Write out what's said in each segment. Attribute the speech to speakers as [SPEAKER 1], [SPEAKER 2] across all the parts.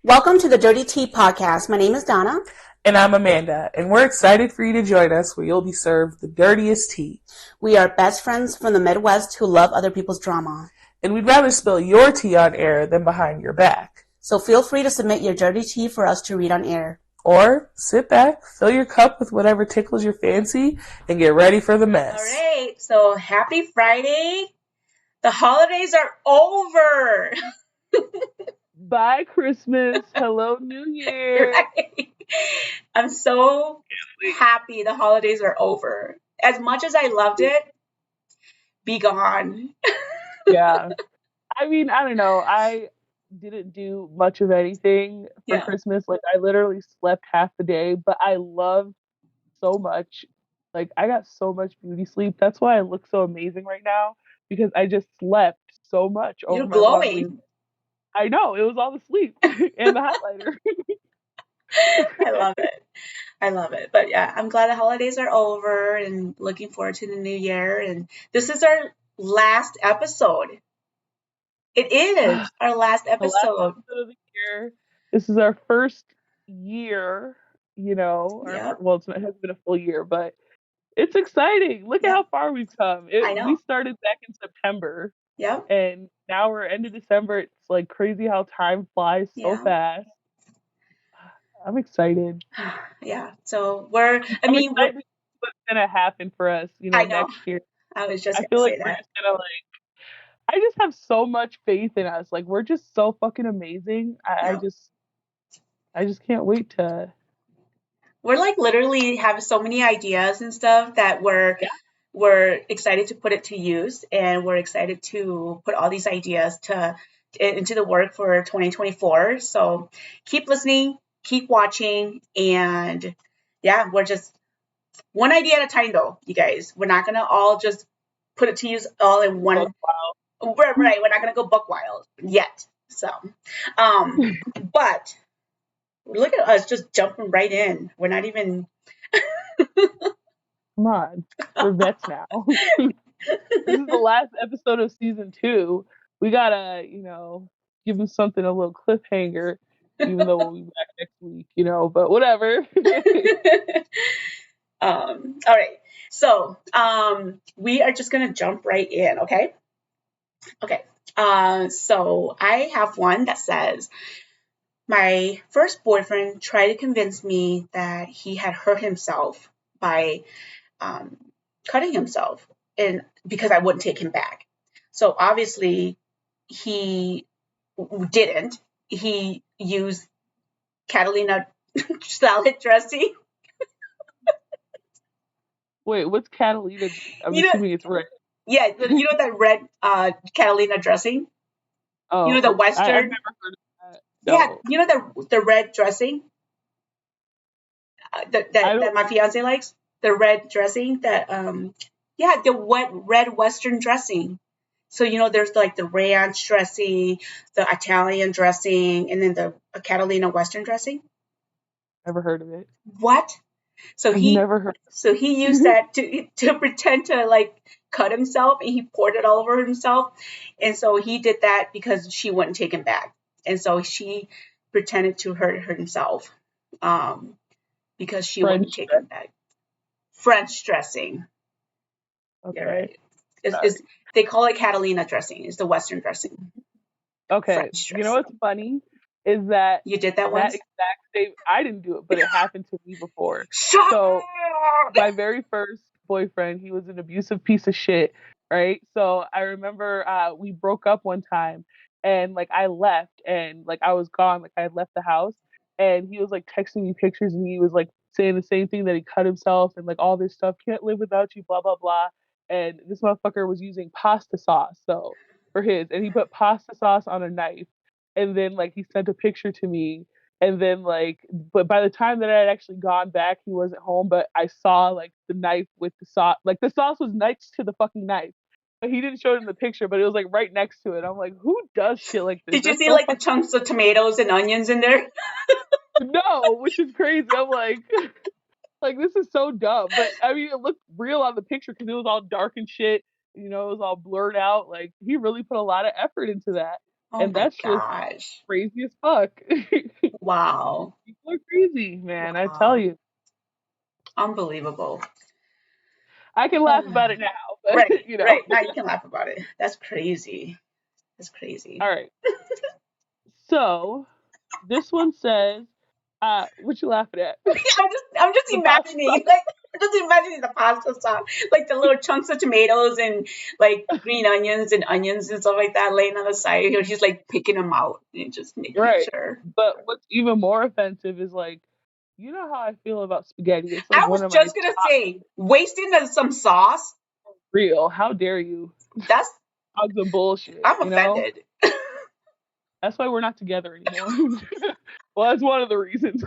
[SPEAKER 1] Welcome to the Dirty Tea Podcast. My name is Donna.
[SPEAKER 2] And I'm Amanda, and we're excited for you to join us where you'll be served the dirtiest tea.
[SPEAKER 1] We are best friends from the Midwest who love other people's drama.
[SPEAKER 2] And we'd rather spill your tea on air than behind your back.
[SPEAKER 1] So feel free to submit your dirty tea for us to read on air.
[SPEAKER 2] Or sit back, fill your cup with whatever tickles your fancy, and get ready for the mess.
[SPEAKER 3] All right, so happy Friday. The holidays are over.
[SPEAKER 2] Bye, Christmas. Hello, New Year.
[SPEAKER 3] Right? I'm so happy the holidays are over. As much as I loved it, be gone.
[SPEAKER 2] Yeah. I mean, I don't know. I didn't do much of anything for Christmas. Like, I literally slept half the day, but I loved so much. Like, I got so much beauty sleep. That's why I look so amazing right now, because I just slept so much over
[SPEAKER 3] You're
[SPEAKER 2] my long
[SPEAKER 3] glowing.
[SPEAKER 2] weekend. I know, it was all the sleep and the highlighter.
[SPEAKER 3] I love it. I love it. But yeah, I'm glad the holidays are over and looking forward to the new year. And this is our last episode. It is our last
[SPEAKER 2] The last
[SPEAKER 3] episode.
[SPEAKER 2] episode of the year. This is our first year, you know.
[SPEAKER 3] Yep.
[SPEAKER 2] Well, it hasn't been a full year, but it's exciting. Look at how far we've come.
[SPEAKER 3] I know.
[SPEAKER 2] We started back in September.
[SPEAKER 3] Yep.
[SPEAKER 2] And now we're end of December. It's like crazy how time flies so fast. I'm excited.
[SPEAKER 3] Yeah. So we're
[SPEAKER 2] excited what's gonna happen for us,
[SPEAKER 3] I know.
[SPEAKER 2] next year.
[SPEAKER 3] I was just
[SPEAKER 2] I feel like
[SPEAKER 3] say
[SPEAKER 2] we're
[SPEAKER 3] that.
[SPEAKER 2] just gonna I just have so much faith in us. Like, we're just so fucking amazing. I just can't wait to.
[SPEAKER 3] We're like literally have so many ideas and stuff that we're excited to put it to use, and we're excited to put all these ideas into the work for 2024. So keep listening, keep watching, and yeah, we're just one idea at a time though, you guys. We're not gonna all just put it to use all in one. Right, we're not gonna go buck wild yet. So, but look at us just jumping right in. We're not even.
[SPEAKER 2] Come on, we're vets now. This is the last episode of season 2. We gotta, give them something, a little cliffhanger, even though we'll be back next week, but whatever.
[SPEAKER 3] All right. So we are just gonna jump right in, okay? Okay. So I have one that says, my first boyfriend tried to convince me that he had hurt himself by cutting himself, and because I wouldn't take him back. So obviously he didn't. He used Catalina salad dressing.
[SPEAKER 2] Wait, what's Catalina? I'm assuming it's red.
[SPEAKER 3] Yeah, you know that red Catalina dressing?
[SPEAKER 2] Oh,
[SPEAKER 3] you know the Western.
[SPEAKER 2] I've never heard of that. No.
[SPEAKER 3] Yeah, you know the red dressing that my fiance likes. The red dressing that the red Western dressing. So there's like the ranch dressing, the Italian dressing, and then the Catalina Western dressing.
[SPEAKER 2] Never heard of it.
[SPEAKER 3] What? So
[SPEAKER 2] I've never heard.
[SPEAKER 3] So he used that to pretend to like cut himself, and he poured it all over himself. And so he did that because she wouldn't take him back, and so she pretended to hurt himself because she wouldn't take him back. French dressing.
[SPEAKER 2] Okay.
[SPEAKER 3] Yeah, right. They call it Catalina dressing. It's the Western dressing.
[SPEAKER 2] Okay. You know what's funny is that
[SPEAKER 3] you did that once.
[SPEAKER 2] That exact same. I didn't do it, but it happened to me before.
[SPEAKER 3] Shut
[SPEAKER 2] so my very first boyfriend, he was an abusive piece of shit, right? So I remember we broke up one time, and like I left, and like I was gone, like I had left the house, and he was like texting me pictures, and he was like saying the same thing, that he cut himself and like all this stuff, can't live without you, blah blah blah. And this motherfucker was using pasta sauce, so for his, and he put pasta sauce on a knife, and then like he sent a picture to me. And then but by the time that I had actually gone back, he wasn't home, but I saw like the knife with the sauce, like the sauce was next to the fucking knife. But he didn't show it in the picture, but it was like right next to it. I'm like, who does shit like this?
[SPEAKER 3] Did you see like the chunks of tomatoes and onions in there?
[SPEAKER 2] No, which is crazy. I'm like this is so dumb. But I mean, it looked real on the picture because it was all dark and shit. It was all blurred out. Like, he really put a lot of effort into that.
[SPEAKER 3] Oh
[SPEAKER 2] And
[SPEAKER 3] my
[SPEAKER 2] that's just
[SPEAKER 3] gosh.
[SPEAKER 2] crazy as fuck.
[SPEAKER 3] Wow.
[SPEAKER 2] People are crazy, man. I tell
[SPEAKER 3] Wow.
[SPEAKER 2] you.
[SPEAKER 3] Unbelievable.
[SPEAKER 2] I can laugh about it now,
[SPEAKER 3] Right,
[SPEAKER 2] but
[SPEAKER 3] right. Now you can laugh about it. That's crazy. That's crazy.
[SPEAKER 2] All right. So this one says, what you laughing at?
[SPEAKER 3] I'm just
[SPEAKER 2] The pasta
[SPEAKER 3] imagining,
[SPEAKER 2] sauce.
[SPEAKER 3] like, I'm just imagining the pasta sauce, like the little chunks of tomatoes and like green onions and stuff like that laying on the side. You know, she's like picking them out and just making
[SPEAKER 2] Right.
[SPEAKER 3] sure.
[SPEAKER 2] But what's even more offensive is like, you know how I feel about spaghetti. It's like
[SPEAKER 3] I
[SPEAKER 2] one
[SPEAKER 3] was
[SPEAKER 2] of my
[SPEAKER 3] just gonna
[SPEAKER 2] top
[SPEAKER 3] say, wasting some sauce.
[SPEAKER 2] real. How dare you?
[SPEAKER 3] That's
[SPEAKER 2] On some bullshit,
[SPEAKER 3] I'm offended.
[SPEAKER 2] That's why we're not together anymore. Well, that's one of the reasons.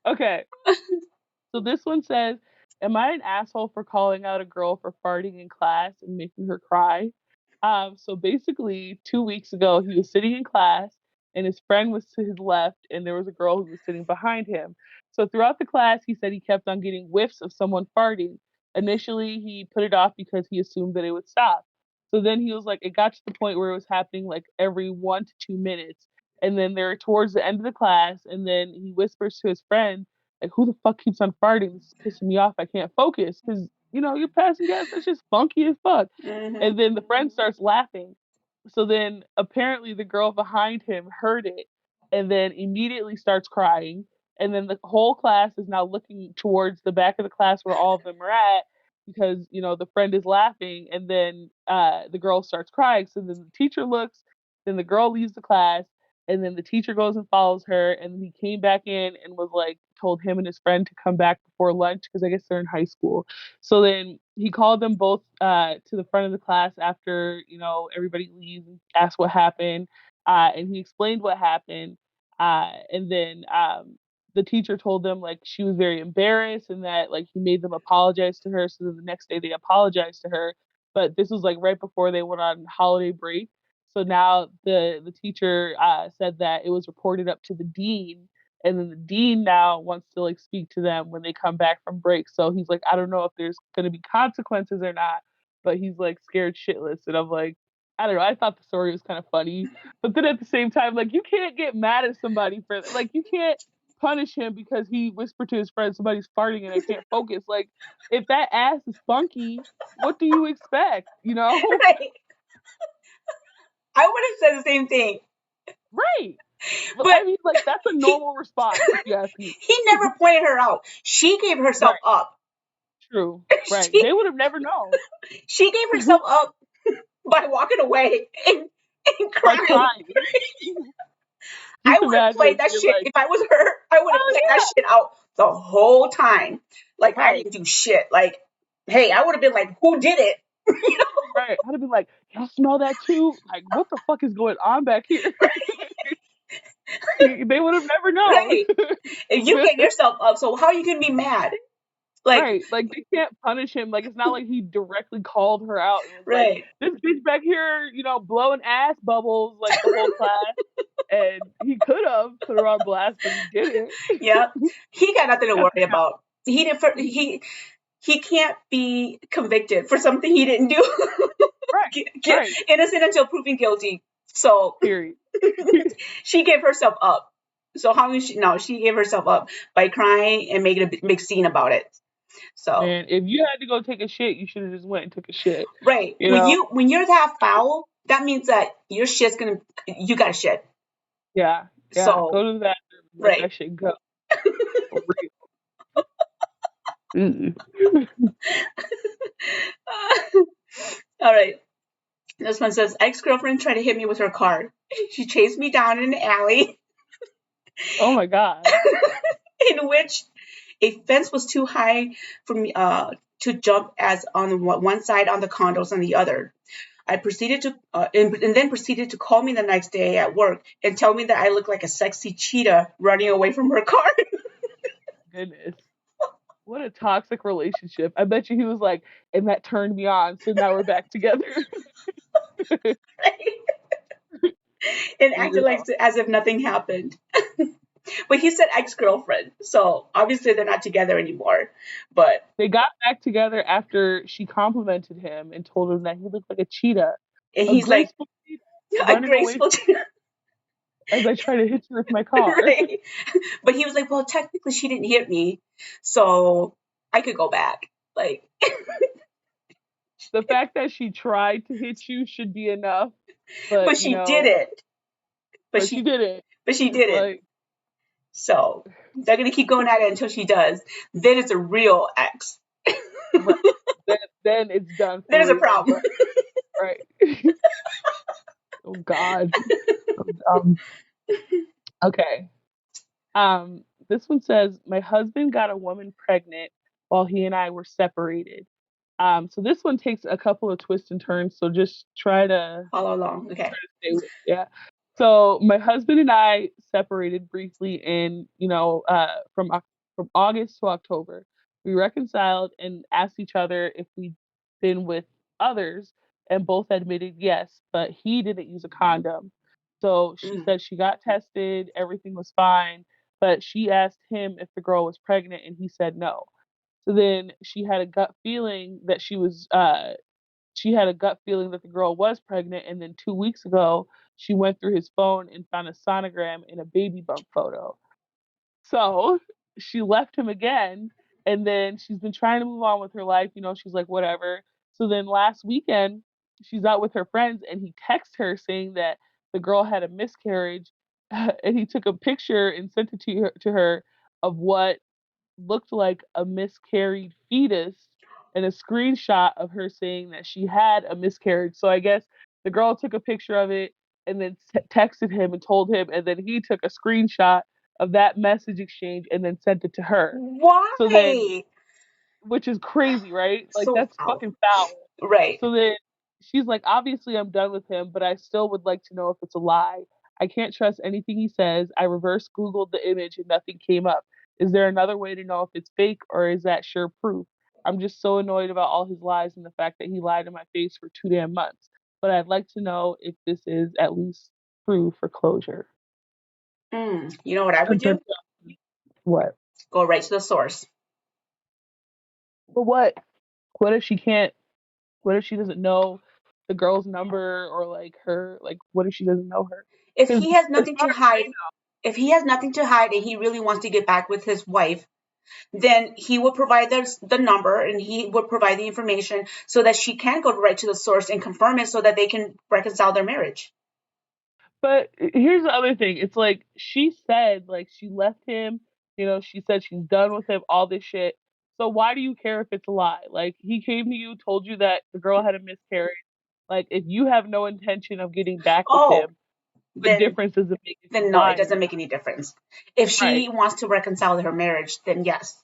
[SPEAKER 2] Okay. So this one says, "Am I an asshole for calling out a girl for farting in class and making her cry?" So basically, 2 weeks ago, he was sitting in class and his friend was to his left, and there was a girl who was sitting behind him. So throughout the class, he said he kept on getting whiffs of someone farting. Initially, he put it off because he assumed that it would stop. So then he was like, it got to the point where it was happening like every 1 to 2 minutes. And then they're towards the end of the class, and then he whispers to his friend, like, who the fuck keeps on farting? This is pissing me off. I can't focus because, you're passing gas. That's just funky as fuck.
[SPEAKER 3] Hmm.
[SPEAKER 2] And then the friend starts laughing. So then apparently the girl behind him heard it and then immediately starts crying. And then the whole class is now looking towards the back of the class where all of them are at because, the friend is laughing. And then the girl starts crying. So then the teacher looks, then the girl leaves the class. And then the teacher goes and follows her. And he came back in and was like, told him and his friend to come back before lunch because I guess they're in high school. So then he called them both to the front of the class after everybody leaves and asked what happened, and he explained what happened, and then the teacher told them like she was very embarrassed and that like he made them apologize to her. So then the next day they apologized to her, but this was like right before they went on holiday break. So now the teacher said that it was reported up to the dean, and then the dean now wants to like speak to them when they come back from break. So he's like, I don't know if there's going to be consequences or not, but he's like scared shitless. And I'm like, I don't know. I thought the story was kind of funny, but then at the same time, like you can't get mad at somebody for like you can't punish him because he whispered to his friend somebody's farting and I can't focus. Like if that ass is funky, what do you expect?
[SPEAKER 3] Right. I would have said the same thing,
[SPEAKER 2] Right. But
[SPEAKER 3] but
[SPEAKER 2] I mean, like that's a
[SPEAKER 3] he
[SPEAKER 2] normal response if you ask me.
[SPEAKER 3] he never pointed her out. She gave herself
[SPEAKER 2] Right.
[SPEAKER 3] up.
[SPEAKER 2] True. Right.
[SPEAKER 3] she
[SPEAKER 2] They would have never known.
[SPEAKER 3] she gave herself up by walking away and
[SPEAKER 2] By
[SPEAKER 3] crying.
[SPEAKER 2] crying.
[SPEAKER 3] I
[SPEAKER 2] Just
[SPEAKER 3] would have played
[SPEAKER 2] imagine
[SPEAKER 3] that
[SPEAKER 2] you're
[SPEAKER 3] shit.
[SPEAKER 2] like,
[SPEAKER 3] If I was her, I would have
[SPEAKER 2] oh
[SPEAKER 3] played that
[SPEAKER 2] yeah,
[SPEAKER 3] shit out the whole time. Like I
[SPEAKER 2] right,
[SPEAKER 3] didn't do shit. Like, hey, I would have been like, who did it?
[SPEAKER 2] right. I'd have been like, y'all smell that too? Like, what the fuck is going on back here? They would have never known.
[SPEAKER 3] Right. If you gave yourself up, so how you can be mad? Like,
[SPEAKER 2] Right. Like they can't punish him. Like it's not like he directly called her out and was like,
[SPEAKER 3] right.
[SPEAKER 2] this bitch back here, blowing ass bubbles like the whole class. And he could have put her on blast, but he didn't.
[SPEAKER 3] Yeah. He got nothing to
[SPEAKER 2] That's
[SPEAKER 3] worry about. He didn't he can't be convicted for something he didn't do.
[SPEAKER 2] right, right.
[SPEAKER 3] Innocent until proven guilty. So
[SPEAKER 2] Period.
[SPEAKER 3] she gave herself up. So how is she? No, she gave herself up by crying and making a big scene about it. So
[SPEAKER 2] Man, if you had to go take a shit, you should have just went and took a shit.
[SPEAKER 3] right
[SPEAKER 2] You know?
[SPEAKER 3] when you're that foul, that means that your shit's gonna you got to shit.
[SPEAKER 2] Yeah, yeah. Go
[SPEAKER 3] So
[SPEAKER 2] to the bathroom and let
[SPEAKER 3] right.
[SPEAKER 2] that shit go. For real.
[SPEAKER 3] All right. This one says ex girlfriend tried to hit me with her car. She chased me down in an alley
[SPEAKER 2] Oh my god.
[SPEAKER 3] in which a fence was too high for me to jump as on one side on the condos on the other. I proceeded to and then proceeded to call me the next day at work and tell me that I look like a sexy cheetah running away from her car.
[SPEAKER 2] Goodness. What a toxic relationship. I bet you he was like, and that turned me on, so now we're back together.
[SPEAKER 3] And
[SPEAKER 2] You
[SPEAKER 3] acted like
[SPEAKER 2] know.
[SPEAKER 3] as if nothing happened. But he said ex girlfriend, so obviously they're not together anymore. But
[SPEAKER 2] They got back together after she complimented him and told him that he looked like a cheetah.
[SPEAKER 3] and
[SPEAKER 2] A
[SPEAKER 3] he's like,
[SPEAKER 2] graceful cheetah. running away
[SPEAKER 3] Ungraceful.
[SPEAKER 2] as I try to hit you with my car.
[SPEAKER 3] Right. But he was like, well, technically she didn't hit me, so I could go back. Like,
[SPEAKER 2] The fact that she tried to hit you should be enough, but
[SPEAKER 3] but she didn't. But
[SPEAKER 2] but she
[SPEAKER 3] she,
[SPEAKER 2] didn't.
[SPEAKER 3] but she
[SPEAKER 2] It's
[SPEAKER 3] didn't.
[SPEAKER 2] like,
[SPEAKER 3] So they're gonna keep going at it until she does. Then it's a real ex.
[SPEAKER 2] right, then it's done for
[SPEAKER 3] There's a
[SPEAKER 2] real.
[SPEAKER 3] problem.
[SPEAKER 2] But right. Oh God. Okay. This one says my husband got a woman pregnant while he and I were separated. So this one takes a couple of twists and turns. So just
[SPEAKER 3] Follow along. Okay.
[SPEAKER 2] stay with, yeah. So my husband and I separated briefly in, from August to October. We reconciled and asked each other if we'd been with others, and both admitted yes, but he didn't use a condom. So she
[SPEAKER 3] Mm.
[SPEAKER 2] said she got tested, everything was fine, but she asked him if the girl was pregnant, and he said no. So then she had a gut feeling that the girl was pregnant, and then 2 weeks ago she went through his phone and found a sonogram and a baby bump photo. So she left him again, and then she's been trying to move on with her life. She's like, whatever. So then last weekend, she's out with her friends, and he texts her saying that the girl had a miscarriage, and he took a picture and sent it to her of what looked like a miscarried fetus and a screenshot of her saying that she had a miscarriage. So I guess the girl took a picture of it and then texted him and told him, and then he took a screenshot of that message exchange and then sent it to her. So then,
[SPEAKER 3] Why?
[SPEAKER 2] which is crazy, right? Like
[SPEAKER 3] So
[SPEAKER 2] that's
[SPEAKER 3] foul.
[SPEAKER 2] fucking foul.
[SPEAKER 3] Right.
[SPEAKER 2] So then she's like, obviously I'm done with him, but I still would like to know if it's a lie. I can't trust anything he says. I reverse Googled the image and nothing came up. Is there another way to know if it's fake or is that sure proof? I'm just so annoyed about all his lies and the fact that he lied in my face for 2 damn months. But I'd like to know if this is at least proof for closure.
[SPEAKER 3] You know what I would do?
[SPEAKER 2] What?
[SPEAKER 3] Go right to the source.
[SPEAKER 2] But what? What if she can't? What if she doesn't know the girl's number or like her? Like, what if she doesn't know her?
[SPEAKER 3] If
[SPEAKER 2] Because
[SPEAKER 3] he has
[SPEAKER 2] as
[SPEAKER 3] nothing
[SPEAKER 2] far
[SPEAKER 3] to
[SPEAKER 2] as I
[SPEAKER 3] hide, if he has nothing to hide and he really wants to get back with his wife, then he would provide the number and he would provide the information so that she can go right to the source and confirm it so that they can reconcile their marriage.
[SPEAKER 2] But here's the other thing. It's like she said, like she left him. She said she's done with him. All this shit. So why do you care if it's a lie? Like he came to you, told you that the girl had a miscarriage. Like if you have no intention of getting back with
[SPEAKER 3] Oh,
[SPEAKER 2] him, what
[SPEAKER 3] then
[SPEAKER 2] difference does it make if he's
[SPEAKER 3] then no, it
[SPEAKER 2] lying or
[SPEAKER 3] doesn't make
[SPEAKER 2] not?
[SPEAKER 3] any difference. If she
[SPEAKER 2] Right,
[SPEAKER 3] wants to reconcile her marriage, then yes,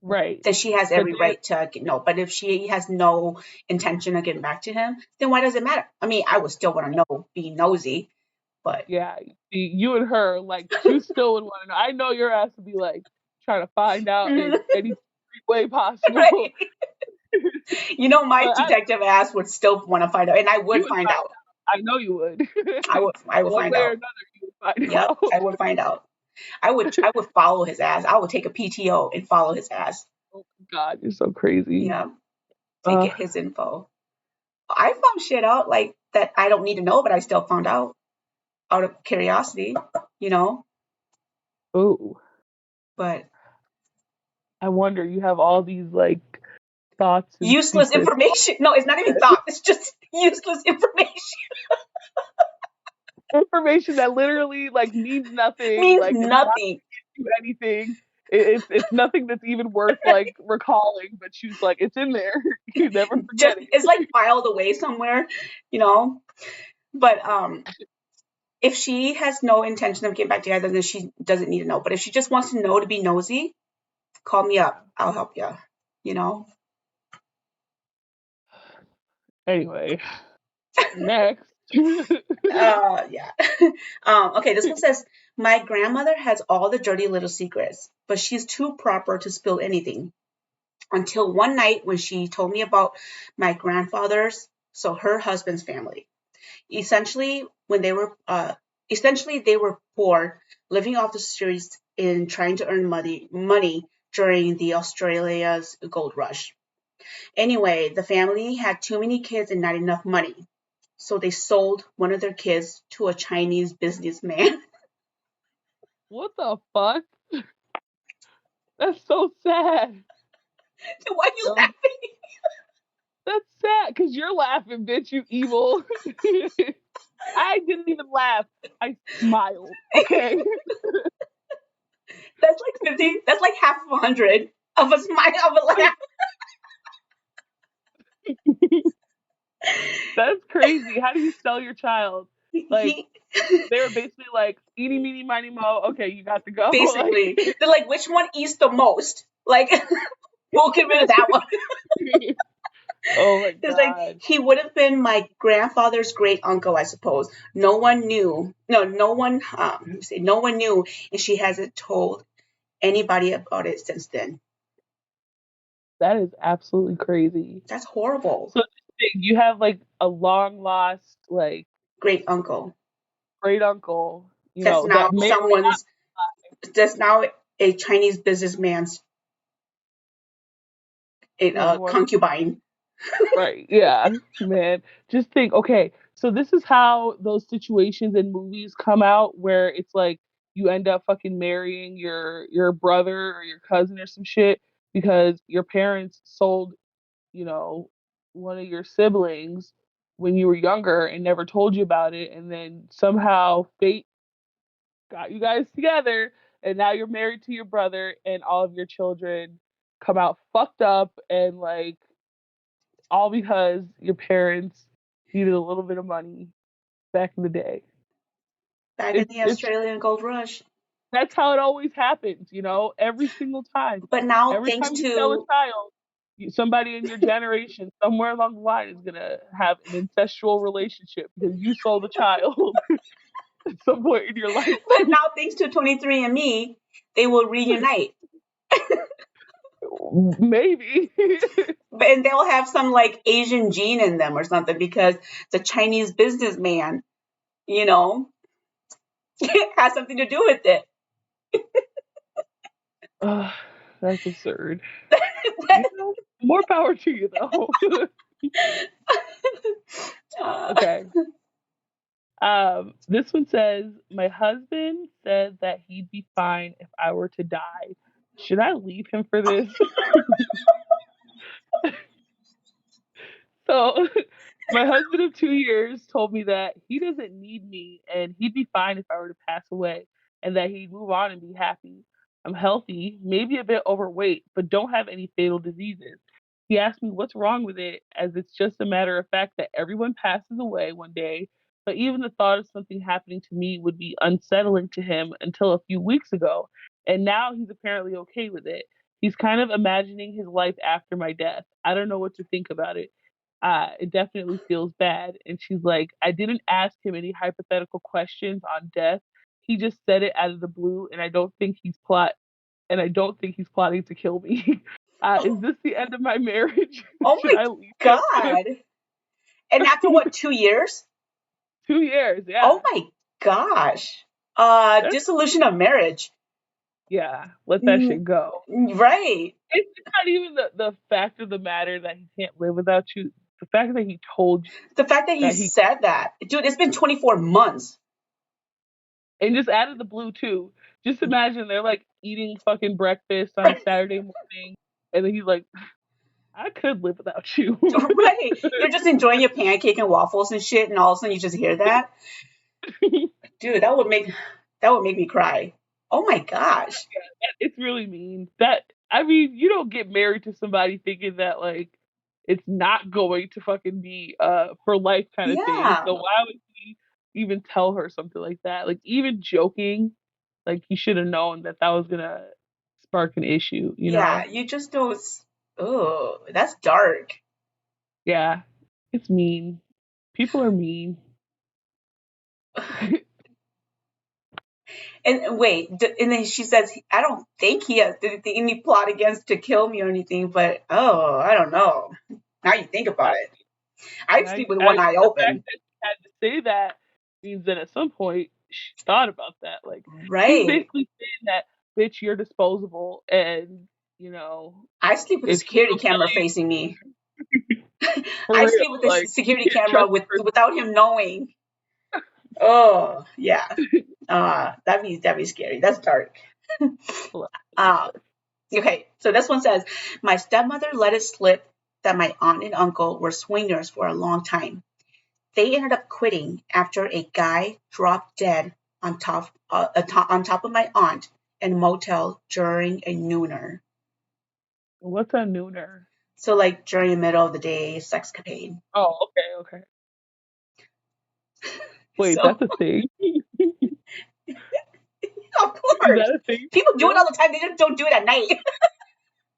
[SPEAKER 2] right.
[SPEAKER 3] that she has
[SPEAKER 2] But
[SPEAKER 3] every
[SPEAKER 2] then,
[SPEAKER 3] right to no. But if she has no intention of getting back to him, then why does it matter? I mean, I would still want to know, be nosy, but
[SPEAKER 2] yeah, you and her, like you still would want to know. I know your ass would be like trying to find out in any way possible.
[SPEAKER 3] right. You know, my
[SPEAKER 2] But
[SPEAKER 3] detective ass would still want to find out, and I
[SPEAKER 2] you
[SPEAKER 3] would
[SPEAKER 2] would
[SPEAKER 3] find
[SPEAKER 2] find
[SPEAKER 3] out.
[SPEAKER 2] out. I know you would.
[SPEAKER 3] I would
[SPEAKER 2] One
[SPEAKER 3] find
[SPEAKER 2] way or
[SPEAKER 3] out.
[SPEAKER 2] another, you would find
[SPEAKER 3] Yep,
[SPEAKER 2] out.
[SPEAKER 3] I would find out. I would follow his ass. I would take a PTO and follow his ass.
[SPEAKER 2] Oh my God, you're so crazy.
[SPEAKER 3] Yeah, and
[SPEAKER 2] Uh,
[SPEAKER 3] get his info. I found shit out like that I don't need to know, but I still found out of curiosity, you know.
[SPEAKER 2] oh,
[SPEAKER 3] But
[SPEAKER 2] I wonder. You have all these like thoughts and
[SPEAKER 3] useless
[SPEAKER 2] secrets.
[SPEAKER 3] information. No, it's not even thought. It's just useless information.
[SPEAKER 2] Information that literally like means nothing.
[SPEAKER 3] Means
[SPEAKER 2] Like it's not
[SPEAKER 3] nothing.
[SPEAKER 2] do anything. It's nothing that's even worth like recalling. But she's like, it's in there. You never
[SPEAKER 3] Just
[SPEAKER 2] forget it.
[SPEAKER 3] it's like filed away somewhere, you know. But if she has no intention of getting back together, then she doesn't need to know. But if she just wants to know to be nosy, call me up. I'll help you. You know.
[SPEAKER 2] Anyway, next.
[SPEAKER 3] Yeah. Okay, this one says my grandmother has all the dirty little secrets, but she's too proper to spill anything. Until one night when she told me about my grandfather's, so her husband's family. Essentially, when they were poor, living off the streets and trying to earn money during the Australia's gold rush. Anyway, the family had too many kids and not enough money. So they sold one of their kids to a Chinese businessman.
[SPEAKER 2] What the fuck? That's so sad.
[SPEAKER 3] Why are you
[SPEAKER 2] No,
[SPEAKER 3] laughing?
[SPEAKER 2] that's sad because you're laughing, bitch, you evil. I didn't even laugh. I smiled. Okay.
[SPEAKER 3] That's like 50. That's like half of 100 of a smile of a laugh.
[SPEAKER 2] That's crazy. How do you sell your child? Like,
[SPEAKER 3] He
[SPEAKER 2] they were basically like, eeny, meeny, miny, mo. Okay, you got to go. Like,
[SPEAKER 3] basically, they're like, which one eats the most? Like, we'll get rid of that one.
[SPEAKER 2] oh my
[SPEAKER 3] It's like
[SPEAKER 2] God.
[SPEAKER 3] he would have been my grandfather's great uncle, I suppose. No one knew. No, no one. Let me say, no one knew, and she hasn't told anybody about it since then.
[SPEAKER 2] That is absolutely crazy.
[SPEAKER 3] That's horrible.
[SPEAKER 2] So you have like a long lost like
[SPEAKER 3] Great uncle.
[SPEAKER 2] great uncle,
[SPEAKER 3] That's now
[SPEAKER 2] that may or may not.
[SPEAKER 3] someone's. That's now a Chinese businessman's
[SPEAKER 2] What?
[SPEAKER 3] concubine.
[SPEAKER 2] Right. Yeah, man. Just think, okay, so this is how those situations in movies come out where it's like you end up fucking marrying your brother or your cousin or some shit because your parents sold, you know, one of your siblings when you were younger and never told you about it and then somehow fate got you guys together and now you're married to your brother and all of your children come out fucked up and like all because your parents needed a little bit of money back in the day.
[SPEAKER 3] Back in
[SPEAKER 2] It's
[SPEAKER 3] the
[SPEAKER 2] it's
[SPEAKER 3] Australian gold rush.
[SPEAKER 2] that's how it always happens, every single time.
[SPEAKER 3] But now,
[SPEAKER 2] Every
[SPEAKER 3] thanks
[SPEAKER 2] time you sell a
[SPEAKER 3] to
[SPEAKER 2] child, somebody in your generation somewhere along the line is gonna have an incestual relationship because you sold a child at some point in your life.
[SPEAKER 3] but now thanks to 23andMe, they will reunite.
[SPEAKER 2] Maybe.
[SPEAKER 3] And they'll have some like Asian gene in them or something because the Chinese businessman, you know, has something to do with it.
[SPEAKER 2] Ugh, that's absurd. More power to you though.
[SPEAKER 3] uh,
[SPEAKER 2] Okay. This one says, my husband said that he'd be fine if I were to die. Should I leave him for this? So, my husband of 2 years told me that he doesn't need me and he'd be fine if I were to pass away and that he'd move on and be happy. I'm healthy, maybe a bit overweight, but don't have any fatal diseases. He asked me what's wrong with it, as it's just a matter of fact that everyone passes away one day, but even the thought of something happening to me would be unsettling to him until a few weeks ago, and now he's apparently okay with it. He's kind of imagining his life after my death. I don't know what to think about it. It definitely feels bad. And she's like, I didn't ask him any hypothetical questions on death. He just said it out of the blue, and I don't think he's plotting to kill me. Is this the end of my marriage?
[SPEAKER 3] oh
[SPEAKER 2] Should
[SPEAKER 3] my
[SPEAKER 2] I leave him?
[SPEAKER 3] God. And after what, 2 years?
[SPEAKER 2] 2 years,
[SPEAKER 3] Oh
[SPEAKER 2] yeah.
[SPEAKER 3] my gosh.
[SPEAKER 2] That's
[SPEAKER 3] Dissolution of marriage.
[SPEAKER 2] yeah. Let that
[SPEAKER 3] Mm,
[SPEAKER 2] shit go.
[SPEAKER 3] right.
[SPEAKER 2] It's not even the fact of the matter that he can't live without you. The fact that he told you
[SPEAKER 3] The fact that he
[SPEAKER 2] that he
[SPEAKER 3] said that. Dude, it's been 24 months.
[SPEAKER 2] and just out of the blue too. Just imagine they're like eating fucking breakfast on a Saturday morning, and then he's like, "I could live without you."
[SPEAKER 3] Right. You're just enjoying your pancake and waffles and shit, and all of a sudden you just hear that. Dude, that would make me cry. Oh my gosh.
[SPEAKER 2] It's really mean. That I mean, you don't get married to somebody thinking that like it's not going to fucking be for life kind of thing.
[SPEAKER 3] Yeah.
[SPEAKER 2] So why would he even tell her something like that? Like even joking, like he should have known that that was gonna spark an issue.
[SPEAKER 3] Yeah. You just don't. Oh, that's dark.
[SPEAKER 2] Yeah, it's mean. People are mean.
[SPEAKER 3] And wait, and then she says, I don't think he has any plot against to kill me or anything, but oh, I don't know. Now you think about
[SPEAKER 2] I,
[SPEAKER 3] it. I'd sleep with one eye
[SPEAKER 2] the fact
[SPEAKER 3] open.
[SPEAKER 2] that she had to say that means that at some point she thought about that. Like he's
[SPEAKER 3] Right.
[SPEAKER 2] basically saying that, bitch, you're disposable, and you know
[SPEAKER 3] I sleep with a
[SPEAKER 2] if he
[SPEAKER 3] security
[SPEAKER 2] don't kill
[SPEAKER 3] camera facing me.
[SPEAKER 2] you, For
[SPEAKER 3] I've
[SPEAKER 2] real.
[SPEAKER 3] stayed with the
[SPEAKER 2] Like you
[SPEAKER 3] security
[SPEAKER 2] can't
[SPEAKER 3] camera
[SPEAKER 2] trust the person.
[SPEAKER 3] without him knowing. Oh yeah, that'd be scary. That's dark. Uh, okay, so this one says, my stepmother let it slip that my aunt and uncle were swingers for a long time. They ended up quitting after a guy dropped dead on top of my aunt in a motel during a nooner.
[SPEAKER 2] What's a nooner?
[SPEAKER 3] So like during the middle of the day sexcapade.
[SPEAKER 2] Oh, okay. Wait,
[SPEAKER 3] So
[SPEAKER 2] that's a thing?
[SPEAKER 3] of
[SPEAKER 2] Is
[SPEAKER 3] course,
[SPEAKER 2] that a thing
[SPEAKER 3] people
[SPEAKER 2] for
[SPEAKER 3] do it
[SPEAKER 2] real?
[SPEAKER 3] all the time. They just don't do it at night.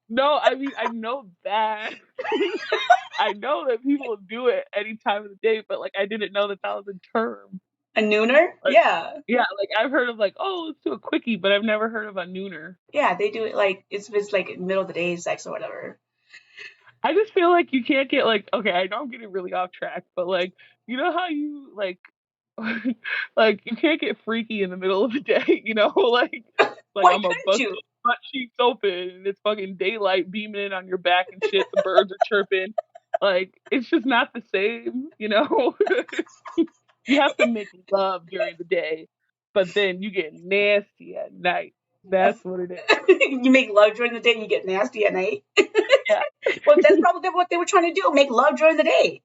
[SPEAKER 2] No, I mean I know that. I know that people do it any time of the day, but like I didn't know that that was a term.
[SPEAKER 3] A nooner?
[SPEAKER 2] Like
[SPEAKER 3] Yeah.
[SPEAKER 2] yeah, like I've heard of like, oh, let's do a quickie, but I've never heard of a nooner.
[SPEAKER 3] Yeah, they do it like it's like middle of the day sex or whatever.
[SPEAKER 2] I just feel like you can't get like okay, I know I'm getting really off track, but like you know how you like you can't get freaky in the middle of the day, you know? Like
[SPEAKER 3] Why
[SPEAKER 2] I'm a
[SPEAKER 3] couldn't
[SPEAKER 2] bust
[SPEAKER 3] you?
[SPEAKER 2] those butt cheeks open and it's fucking daylight beaming in on your back and shit, the birds are chirping. Like it's just not the same, you know? You have to make love during the day, but then you get nasty at night. That's what it is.
[SPEAKER 3] You make love during the day and you get nasty at night.
[SPEAKER 2] Yeah,
[SPEAKER 3] Well, that's probably what they were trying to do, make love during the day.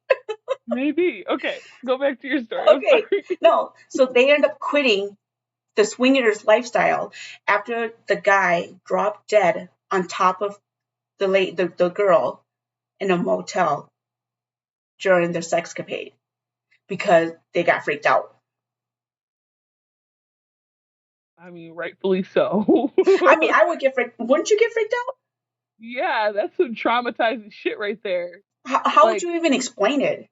[SPEAKER 2] maybe. Okay, go back to your story. I'm
[SPEAKER 3] Okay.
[SPEAKER 2] sorry.
[SPEAKER 3] No. So they end up quitting the swingers lifestyle after the guy dropped dead on top of the girl in a motel during their sexcapade because they got freaked out.
[SPEAKER 2] I mean, rightfully so.
[SPEAKER 3] I mean, I would get freaked. Wouldn't you get freaked out?
[SPEAKER 2] Yeah, that's some traumatizing shit right there.
[SPEAKER 3] How would
[SPEAKER 2] Like,
[SPEAKER 3] you even explain it?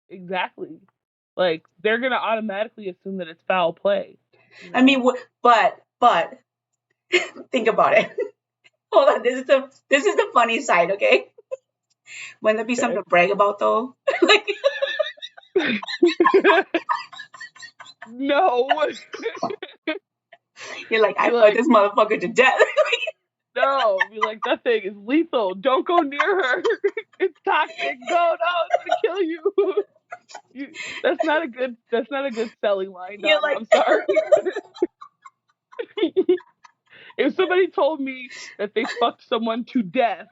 [SPEAKER 2] exactly. Like, they're gonna automatically assume that it's foul play, you
[SPEAKER 3] I mean,
[SPEAKER 2] know?
[SPEAKER 3] but think about it. Hold on, this is the funny side, okay? Wouldn't that be
[SPEAKER 2] Okay.
[SPEAKER 3] something to brag about though? Like
[SPEAKER 2] No.
[SPEAKER 3] you're like,
[SPEAKER 2] Be
[SPEAKER 3] I put
[SPEAKER 2] like,
[SPEAKER 3] this motherfucker to death.
[SPEAKER 2] no. Be like, that thing is lethal. Don't go near her. It's toxic. No, it's gonna kill you. That's not a good selling line,
[SPEAKER 3] You're
[SPEAKER 2] Donna.
[SPEAKER 3] like,
[SPEAKER 2] I'm sorry. If somebody told me that they fucked someone to death,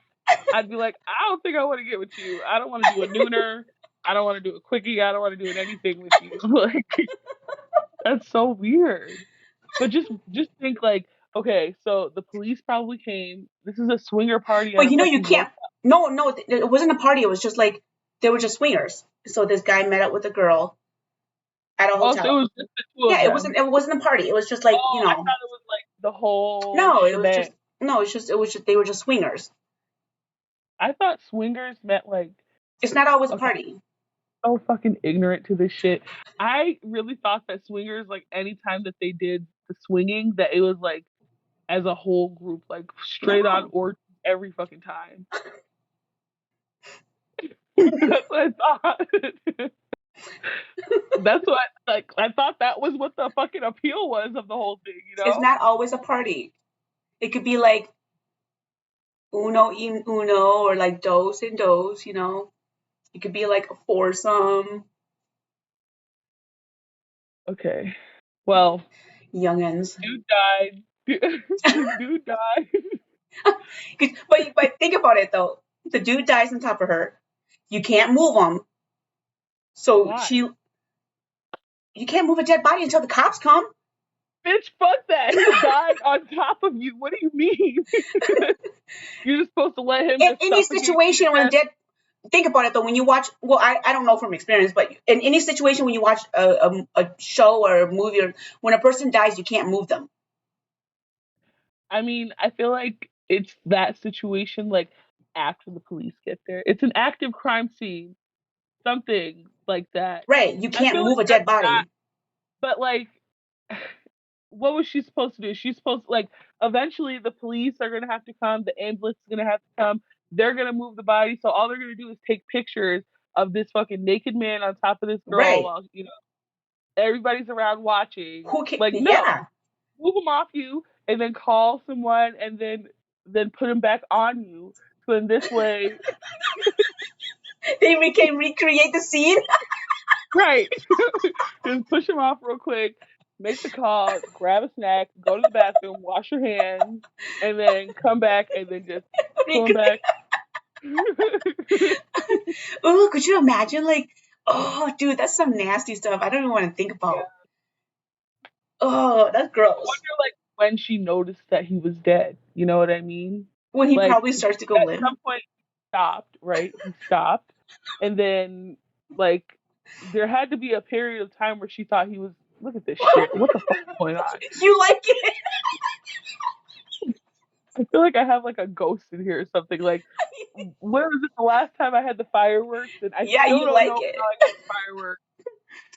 [SPEAKER 2] I'd be like, I don't think I want to get with you. I don't want to do a nooner. I don't want to do a quickie. I don't want to do anything with you. Like that's so weird. But just think like, okay, so the police probably came. This is a swinger party at
[SPEAKER 3] but
[SPEAKER 2] a
[SPEAKER 3] you know you
[SPEAKER 2] fucking
[SPEAKER 3] can't.
[SPEAKER 2] motel.
[SPEAKER 3] No, it wasn't a party. It was just like they were just swingers. So this guy met up with a girl at a
[SPEAKER 2] Oh, so it
[SPEAKER 3] hotel.
[SPEAKER 2] was just the two of
[SPEAKER 3] Yeah,
[SPEAKER 2] them.
[SPEAKER 3] it wasn't a party. It was just like
[SPEAKER 2] Oh, I thought it was like the whole
[SPEAKER 3] no, it was
[SPEAKER 2] shebang.
[SPEAKER 3] just no, it was just they were just swingers.
[SPEAKER 2] I thought swingers meant like
[SPEAKER 3] It's not always a
[SPEAKER 2] okay,
[SPEAKER 3] party.
[SPEAKER 2] so fucking ignorant to this shit. I really thought that swingers, like anytime that they did the swinging, that it was like as a whole group, like straight on
[SPEAKER 3] No.
[SPEAKER 2] or every fucking time. That's what I thought. That's what like I thought that was what the fucking appeal was of the whole thing, you
[SPEAKER 3] It's
[SPEAKER 2] know?
[SPEAKER 3] not always a party. It could be like uno in uno or like dos and dos, you know. It could be like a foursome,
[SPEAKER 2] Okay. Well,
[SPEAKER 3] youngins.
[SPEAKER 2] dude died. This dude died.
[SPEAKER 3] But think about it though. The dude dies on top of her. You can't move him, so
[SPEAKER 2] Why?
[SPEAKER 3] you can't move a dead body until the cops come.
[SPEAKER 2] Bitch, fuck that. He died on top of you. What do you mean? You're just supposed to let him
[SPEAKER 3] In
[SPEAKER 2] just
[SPEAKER 3] any
[SPEAKER 2] suffocate you to
[SPEAKER 3] situation when a
[SPEAKER 2] death?
[SPEAKER 3] dead think about it though when you watch well I don't know from experience but in any situation when you watch a show or a movie or when a person dies you can't move them.
[SPEAKER 2] I mean, I feel like it's that situation like after the police get there. It's an active crime scene, something like that.
[SPEAKER 3] Right, you
[SPEAKER 2] I
[SPEAKER 3] can't
[SPEAKER 2] feel like
[SPEAKER 3] move a
[SPEAKER 2] that's
[SPEAKER 3] dead
[SPEAKER 2] not,
[SPEAKER 3] body.
[SPEAKER 2] but like, what was she supposed to do? She's supposed to, like, eventually the police are going to have to come, the ambulance is going to have to come, they're going to move the body. So all they're going to do is take pictures of this fucking naked man on top of this girl
[SPEAKER 3] Right,
[SPEAKER 2] while, everybody's around watching.
[SPEAKER 3] who can
[SPEAKER 2] Like, no,
[SPEAKER 3] yeah
[SPEAKER 2] move them off you and then call someone and then put them back on you. So in this way,
[SPEAKER 3] Then we can recreate the scene.
[SPEAKER 2] Right. Just push him off real quick, make the call, grab a snack, go to the bathroom, wash your hands, and then come back and then just pull him back.
[SPEAKER 3] Oh, could you imagine? Like, oh, dude, that's some nasty stuff. I don't even want to think
[SPEAKER 2] Yeah.
[SPEAKER 3] about. Oh, that's
[SPEAKER 2] I
[SPEAKER 3] gross.
[SPEAKER 2] wonder, like, when she noticed that he was dead. You know what I mean?
[SPEAKER 3] When he
[SPEAKER 2] Like,
[SPEAKER 3] probably starts to go
[SPEAKER 2] at
[SPEAKER 3] limp.
[SPEAKER 2] some point, he stopped, right? He stopped. And then, like, there had to be a period of time where she thought he was, look at this shit. What the fuck is going on?
[SPEAKER 3] You like it?
[SPEAKER 2] I feel like I have, like, a ghost in here or something. Like, where was it the last time I had the fireworks? And I
[SPEAKER 3] Yeah,
[SPEAKER 2] still
[SPEAKER 3] you
[SPEAKER 2] don't
[SPEAKER 3] like
[SPEAKER 2] know how
[SPEAKER 3] it.
[SPEAKER 2] I got the fireworks.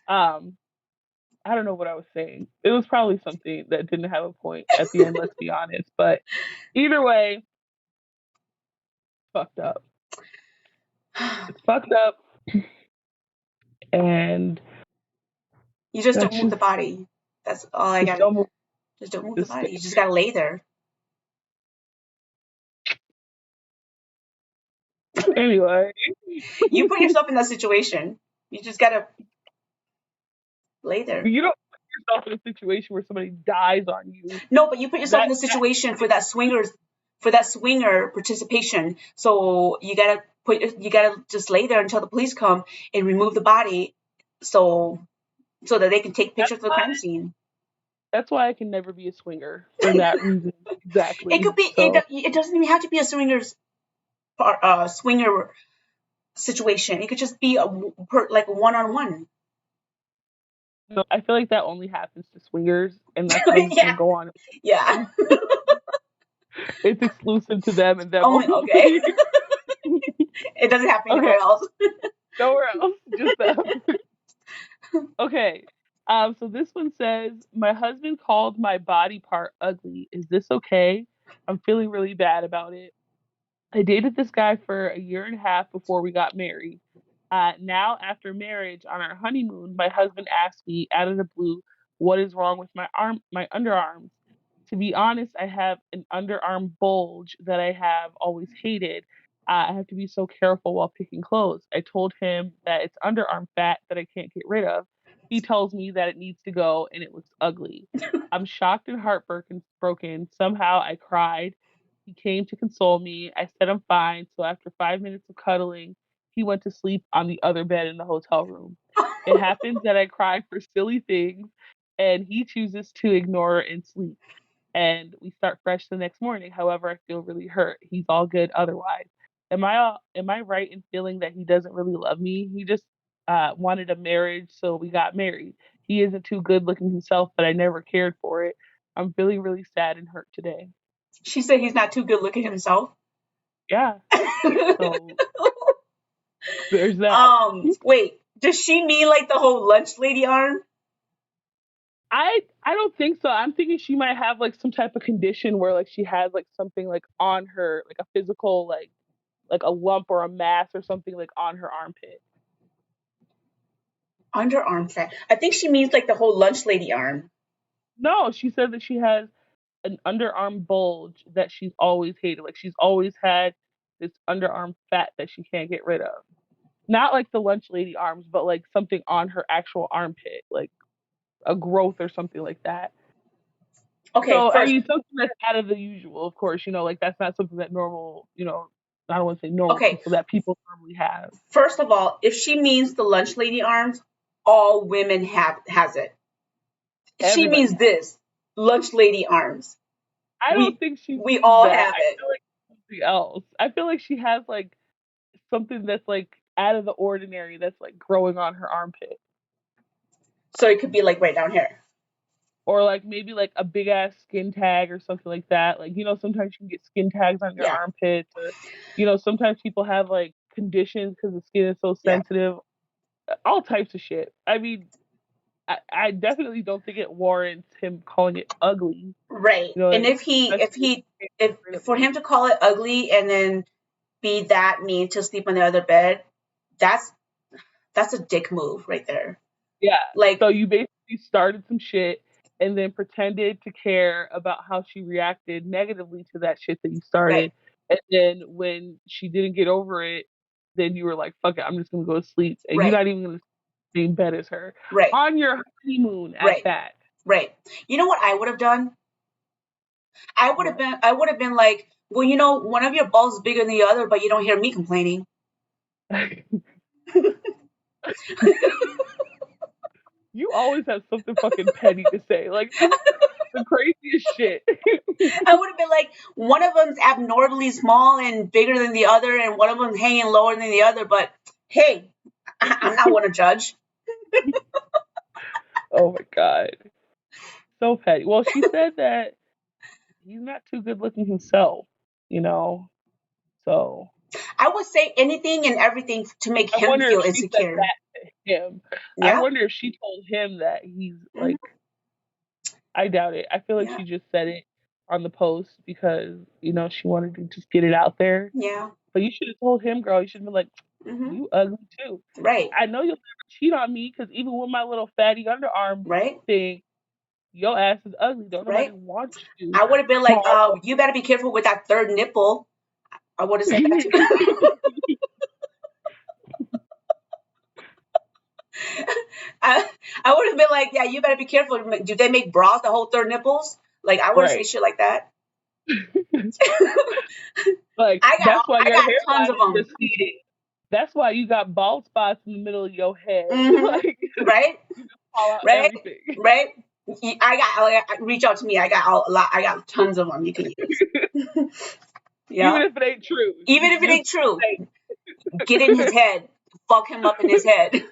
[SPEAKER 2] Um, I don't know what I was saying. It was probably something that didn't have a point at the end, let's be honest. But either way, fucked up. It's fucked up, and
[SPEAKER 3] You just don't
[SPEAKER 2] that's
[SPEAKER 3] move the body. That's all I
[SPEAKER 2] just
[SPEAKER 3] gotta.
[SPEAKER 2] don't move,
[SPEAKER 3] Just don't move the
[SPEAKER 2] just stay
[SPEAKER 3] body. You just
[SPEAKER 2] there.
[SPEAKER 3] gotta lay there.
[SPEAKER 2] Anyway,
[SPEAKER 3] You put yourself in that situation. You just gotta lay there.
[SPEAKER 2] you don't put yourself in a situation where somebody dies on you.
[SPEAKER 3] No, but you put yourself in
[SPEAKER 2] That
[SPEAKER 3] the situation for that swinger participation. So you gotta just lay there until the police come and remove the body, so that they can take
[SPEAKER 2] that's
[SPEAKER 3] pictures of the
[SPEAKER 2] why
[SPEAKER 3] crime scene.
[SPEAKER 2] that's why I can never be a swinger for that reason
[SPEAKER 3] It
[SPEAKER 2] exactly.
[SPEAKER 3] could be.
[SPEAKER 2] So
[SPEAKER 3] It doesn't even have to be a swinger situation. It could just be like a one-on-one.
[SPEAKER 2] I feel like that only happens to swingers, and that's why you
[SPEAKER 3] Yeah,
[SPEAKER 2] can't go on.
[SPEAKER 3] yeah.
[SPEAKER 2] It's exclusive to them and them
[SPEAKER 3] Only okay.
[SPEAKER 2] only.
[SPEAKER 3] It doesn't happen
[SPEAKER 2] Okay,
[SPEAKER 3] anywhere else.
[SPEAKER 2] nowhere else, just them. Okay. So this one says, my husband called my body part ugly. Is this okay? I'm feeling really bad about it. I dated this guy for a year and a half before we got married. Now, after marriage, on our honeymoon, my husband asked me out of the blue, "What is wrong with my underarms?" To be honest, I have an underarm bulge that I have always hated. I have to be so careful while picking clothes. I told him that it's underarm fat that I can't get rid of. He tells me that it needs to go and it looks ugly. I'm shocked and heartbroken. Broken. Somehow I cried. He came to console me. I said I'm fine. So after 5 minutes of cuddling, he went to sleep on the other bed in the hotel room. It happens that I cry for silly things and he chooses to ignore and sleep. And we start fresh the next morning. However, I feel really hurt. He's all good otherwise. Am I right in feeling that he doesn't really love me? He just wanted a marriage, so we got married. He isn't too good looking himself, but I never cared for it. I'm feeling really sad and hurt today.
[SPEAKER 3] She said he's not too good looking himself.
[SPEAKER 2] Yeah. So there's that.
[SPEAKER 3] Wait, does she mean like the whole lunch lady arm?
[SPEAKER 2] I don't think so. I'm thinking she might have like some type of condition where like she has like something like on her, like a physical like a lump or a mass or something like on her armpit.
[SPEAKER 3] Underarm fat. I think she means like the whole lunch lady arm.
[SPEAKER 2] No, she said that she has an underarm bulge that she's always hated. Like she's always had this underarm fat that she can't get rid of. Not like the lunch lady arms, but like something on her actual armpit, like a growth or something like that.
[SPEAKER 3] Okay,
[SPEAKER 2] So I
[SPEAKER 3] first.
[SPEAKER 2] mean something that's out of the usual, of course, like that's not something that normal, I don't want to say normal
[SPEAKER 3] Okay,
[SPEAKER 2] people that people normally have.
[SPEAKER 3] first of all, if she means the lunch lady arms, all women have has it. If she
[SPEAKER 2] Everybody
[SPEAKER 3] means
[SPEAKER 2] has.
[SPEAKER 3] this, lunch lady arms.
[SPEAKER 2] I don't
[SPEAKER 3] We
[SPEAKER 2] think she
[SPEAKER 3] we
[SPEAKER 2] means
[SPEAKER 3] all
[SPEAKER 2] that.
[SPEAKER 3] have
[SPEAKER 2] I
[SPEAKER 3] it.
[SPEAKER 2] feel like it's something else. I feel like she has like something that's like out of the ordinary that's like growing on her armpit.
[SPEAKER 3] So it could be like right down here.
[SPEAKER 2] Or like maybe like a big ass skin tag or something like that. Like, sometimes you can get skin tags on your
[SPEAKER 3] Yeah,
[SPEAKER 2] armpits or, sometimes people have like conditions because the skin is so
[SPEAKER 3] yeah.
[SPEAKER 2] sensitive. All types of shit. I mean, I definitely don't think it warrants him calling it ugly.
[SPEAKER 3] Right.
[SPEAKER 2] You know what I
[SPEAKER 3] And
[SPEAKER 2] mean? Especially
[SPEAKER 3] if
[SPEAKER 2] if
[SPEAKER 3] for him to call it ugly and then be that mean to sleep on the other bed, that's a dick move right there.
[SPEAKER 2] yeah.
[SPEAKER 3] Like,
[SPEAKER 2] So you basically started some shit and then pretended to care about how she reacted negatively to that shit that you
[SPEAKER 3] right.
[SPEAKER 2] started. And then when she didn't get over it, then you were like, fuck it, I'm just gonna go to sleep, and you're
[SPEAKER 3] Right.
[SPEAKER 2] not even gonna stay in bed as her
[SPEAKER 3] Right.
[SPEAKER 2] on your honeymoon at
[SPEAKER 3] Right.
[SPEAKER 2] that.
[SPEAKER 3] Right. You know what I would have done?
[SPEAKER 2] What?
[SPEAKER 3] I would have been like, well, one of your balls is bigger than the other, but you don't hear me complaining.
[SPEAKER 2] You always have something fucking petty to say. Like this is the craziest shit.
[SPEAKER 3] I would have been like, one of them's abnormally small and bigger than the other, and one of them's hanging lower than the other. But hey, I'm not one to judge.
[SPEAKER 2] Oh my god, so petty. Well, she said that he's not too good looking himself, you know. So
[SPEAKER 3] I would say anything and everything to make
[SPEAKER 2] I
[SPEAKER 3] him
[SPEAKER 2] wonder
[SPEAKER 3] feel
[SPEAKER 2] if she said
[SPEAKER 3] insecure.
[SPEAKER 2] that to him. I
[SPEAKER 3] Yeah.
[SPEAKER 2] wonder if she told him that he's
[SPEAKER 3] Hmm.
[SPEAKER 2] like. I doubt it. I feel like
[SPEAKER 3] Yeah.
[SPEAKER 2] she just said it on the post because she wanted to just get it out there.
[SPEAKER 3] Yeah.
[SPEAKER 2] But you should have told him, girl. You should have been like,
[SPEAKER 3] Hmm.
[SPEAKER 2] "You ugly too.
[SPEAKER 3] Right.
[SPEAKER 2] I know you'll never cheat on me because even with my little fatty underarm
[SPEAKER 3] Right.
[SPEAKER 2] thing, your ass is ugly. Don't nobody
[SPEAKER 3] Right.
[SPEAKER 2] want you."
[SPEAKER 3] I would have been like, you better be careful with that third nipple. I would have said that too. I, I would have been like, yeah, you better be careful. Do they make bras that hold third nipples? Like, I would have said
[SPEAKER 2] Right.
[SPEAKER 3] shit like that.
[SPEAKER 2] Like that's why
[SPEAKER 3] I
[SPEAKER 2] your
[SPEAKER 3] got tons
[SPEAKER 2] hairline
[SPEAKER 3] of
[SPEAKER 2] is
[SPEAKER 3] them.
[SPEAKER 2] receding. That's why you got bald spots in the middle of your head.
[SPEAKER 3] Hmm.
[SPEAKER 2] Like
[SPEAKER 3] Right.
[SPEAKER 2] you just call out
[SPEAKER 3] Right.
[SPEAKER 2] everything.
[SPEAKER 3] Right. Reach out to me. I got a lot. I got tons of them you can use.
[SPEAKER 2] Even
[SPEAKER 3] Yeah.
[SPEAKER 2] if it ain't true.
[SPEAKER 3] Even if it
[SPEAKER 2] Just
[SPEAKER 3] ain't true,
[SPEAKER 2] say
[SPEAKER 3] get in his head. Fuck him up in his head.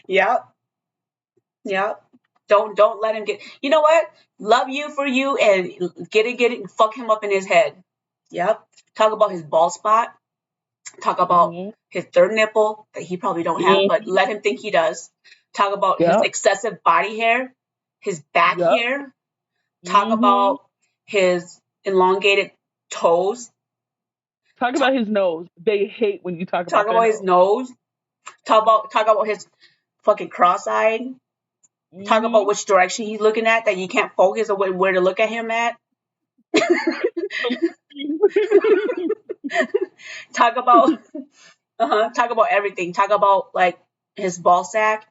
[SPEAKER 3] Yep. Yep. Don't let him get. You know what? Love you for you and get it. Fuck him up in his head. Yep. Talk about his bald spot. Talk about
[SPEAKER 2] mhm.
[SPEAKER 3] his third nipple that he probably don't have, but
[SPEAKER 2] Mhm.
[SPEAKER 3] let him think he does. Talk about his
[SPEAKER 2] Yep.
[SPEAKER 3] excessive body hair, his back
[SPEAKER 2] Yep.
[SPEAKER 3] hair. Talk
[SPEAKER 2] Mhm.
[SPEAKER 3] about his elongated toes.
[SPEAKER 2] Talk
[SPEAKER 3] Talk,
[SPEAKER 2] about his nose. They hate when you talk
[SPEAKER 3] talk
[SPEAKER 2] about their
[SPEAKER 3] about his
[SPEAKER 2] nose.
[SPEAKER 3] nose. Talk about his fucking cross-eyed. Talk about
[SPEAKER 2] Mhm.
[SPEAKER 3] which direction he's looking at that you can't focus on where to look at him at. Talk about talk about everything. Talk about like his ball sack.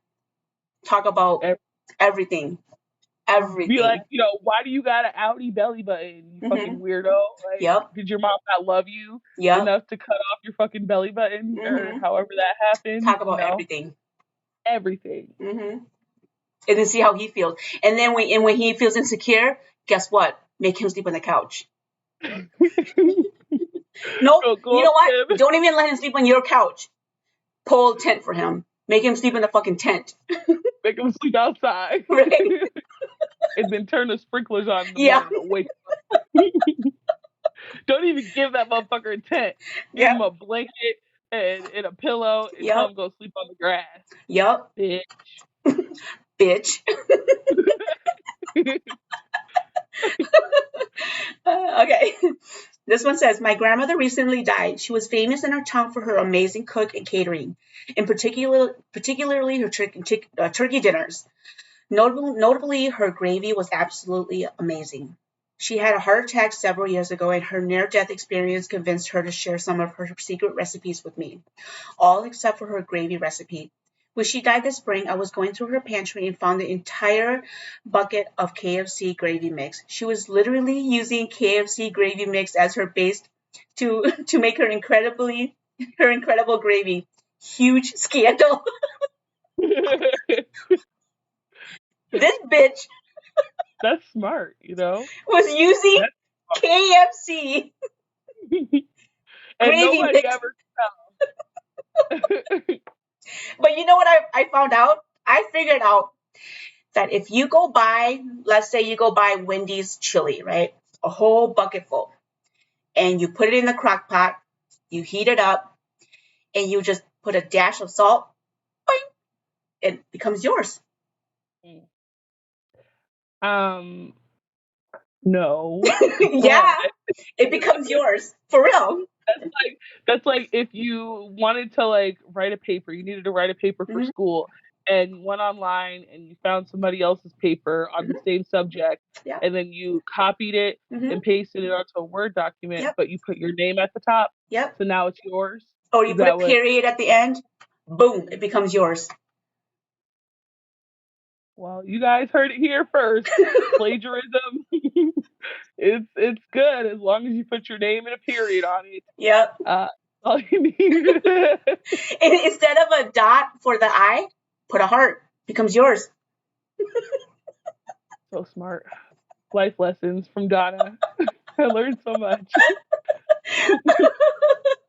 [SPEAKER 3] Talk about
[SPEAKER 2] And
[SPEAKER 3] everything.
[SPEAKER 2] be like,
[SPEAKER 3] Everything.
[SPEAKER 2] why do you got an outie belly button, you fucking
[SPEAKER 3] Mhm.
[SPEAKER 2] weirdo? Like,
[SPEAKER 3] Yep.
[SPEAKER 2] did your mom not love you
[SPEAKER 3] Yep.
[SPEAKER 2] enough to cut off your fucking belly button or
[SPEAKER 3] Mhm.
[SPEAKER 2] however that happened?
[SPEAKER 3] Talk about everything.
[SPEAKER 2] Everything.
[SPEAKER 3] Mhm. And then see how he feels. And then when he feels insecure, guess what? Make him sleep on the couch. Nope.
[SPEAKER 2] Go
[SPEAKER 3] You
[SPEAKER 2] up
[SPEAKER 3] know what?
[SPEAKER 2] to him,
[SPEAKER 3] Don't even let him sleep on your couch. Pull a tent for him. Make him sleep in the fucking tent.
[SPEAKER 2] make him sleep outside,
[SPEAKER 3] Right?
[SPEAKER 2] and then turn the sprinklers on in the
[SPEAKER 3] Yeah.
[SPEAKER 2] morning. Awake. Don't even give that motherfucker a tent. Give him
[SPEAKER 3] Yep.
[SPEAKER 2] a blanket and a pillow and tell
[SPEAKER 3] Yep.
[SPEAKER 2] him go sleep on the grass.
[SPEAKER 3] Yep.
[SPEAKER 2] Bitch.
[SPEAKER 3] Bitch. Okay. This one says, my grandmother recently died. She was famous in her town for her amazing cook and catering, in particularly her turkey dinners. Notably, her gravy was absolutely amazing. She had a heart attack several years ago, and her near-death experience convinced her to share some of her secret recipes with me, all except for her gravy recipe. When she died this spring, I was going through her pantry and found the entire bucket of KFC gravy mix. She was literally using KFC gravy mix as her base to to make her incredible gravy. Huge scandal. This bitch
[SPEAKER 2] That's smart,
[SPEAKER 3] was using
[SPEAKER 2] That's
[SPEAKER 3] KFC
[SPEAKER 2] smart. And
[SPEAKER 3] gravy
[SPEAKER 2] nobody
[SPEAKER 3] mix.
[SPEAKER 2] ever.
[SPEAKER 3] But you know what I found out? I figured out that if you go buy, let's say you go buy Wendy's chili, right? A whole bucket full, and you put it in the crock pot, you heat it up, and you just put a dash of salt, boing, it becomes yours.
[SPEAKER 2] um, no, but
[SPEAKER 3] Yeah, it becomes yours. For real.
[SPEAKER 2] that's like if you wanted to like write a paper, you needed to write a paper for
[SPEAKER 3] Hmm.
[SPEAKER 2] school, and you went online and you found somebody else's paper on the
[SPEAKER 3] Hmm.
[SPEAKER 2] same subject,
[SPEAKER 3] Yep.
[SPEAKER 2] and then you copied it
[SPEAKER 3] Hmm.
[SPEAKER 2] and pasted it onto a Word document,
[SPEAKER 3] Yep.
[SPEAKER 2] but you put your name at the top,
[SPEAKER 3] Yep.
[SPEAKER 2] so now it's yours.
[SPEAKER 3] Or you
[SPEAKER 2] Is
[SPEAKER 3] put a
[SPEAKER 2] that what?
[SPEAKER 3] period at the end, boom, it becomes yours.
[SPEAKER 2] Well, you guys heard it here first. Plagiarism. It's good as long as you put your name and a period on it.
[SPEAKER 3] Yep.
[SPEAKER 2] Uh, all you need.
[SPEAKER 3] And instead of a dot for the I, put a heart. Becomes yours.
[SPEAKER 2] So smart. Life lessons from Donna. I learned so much.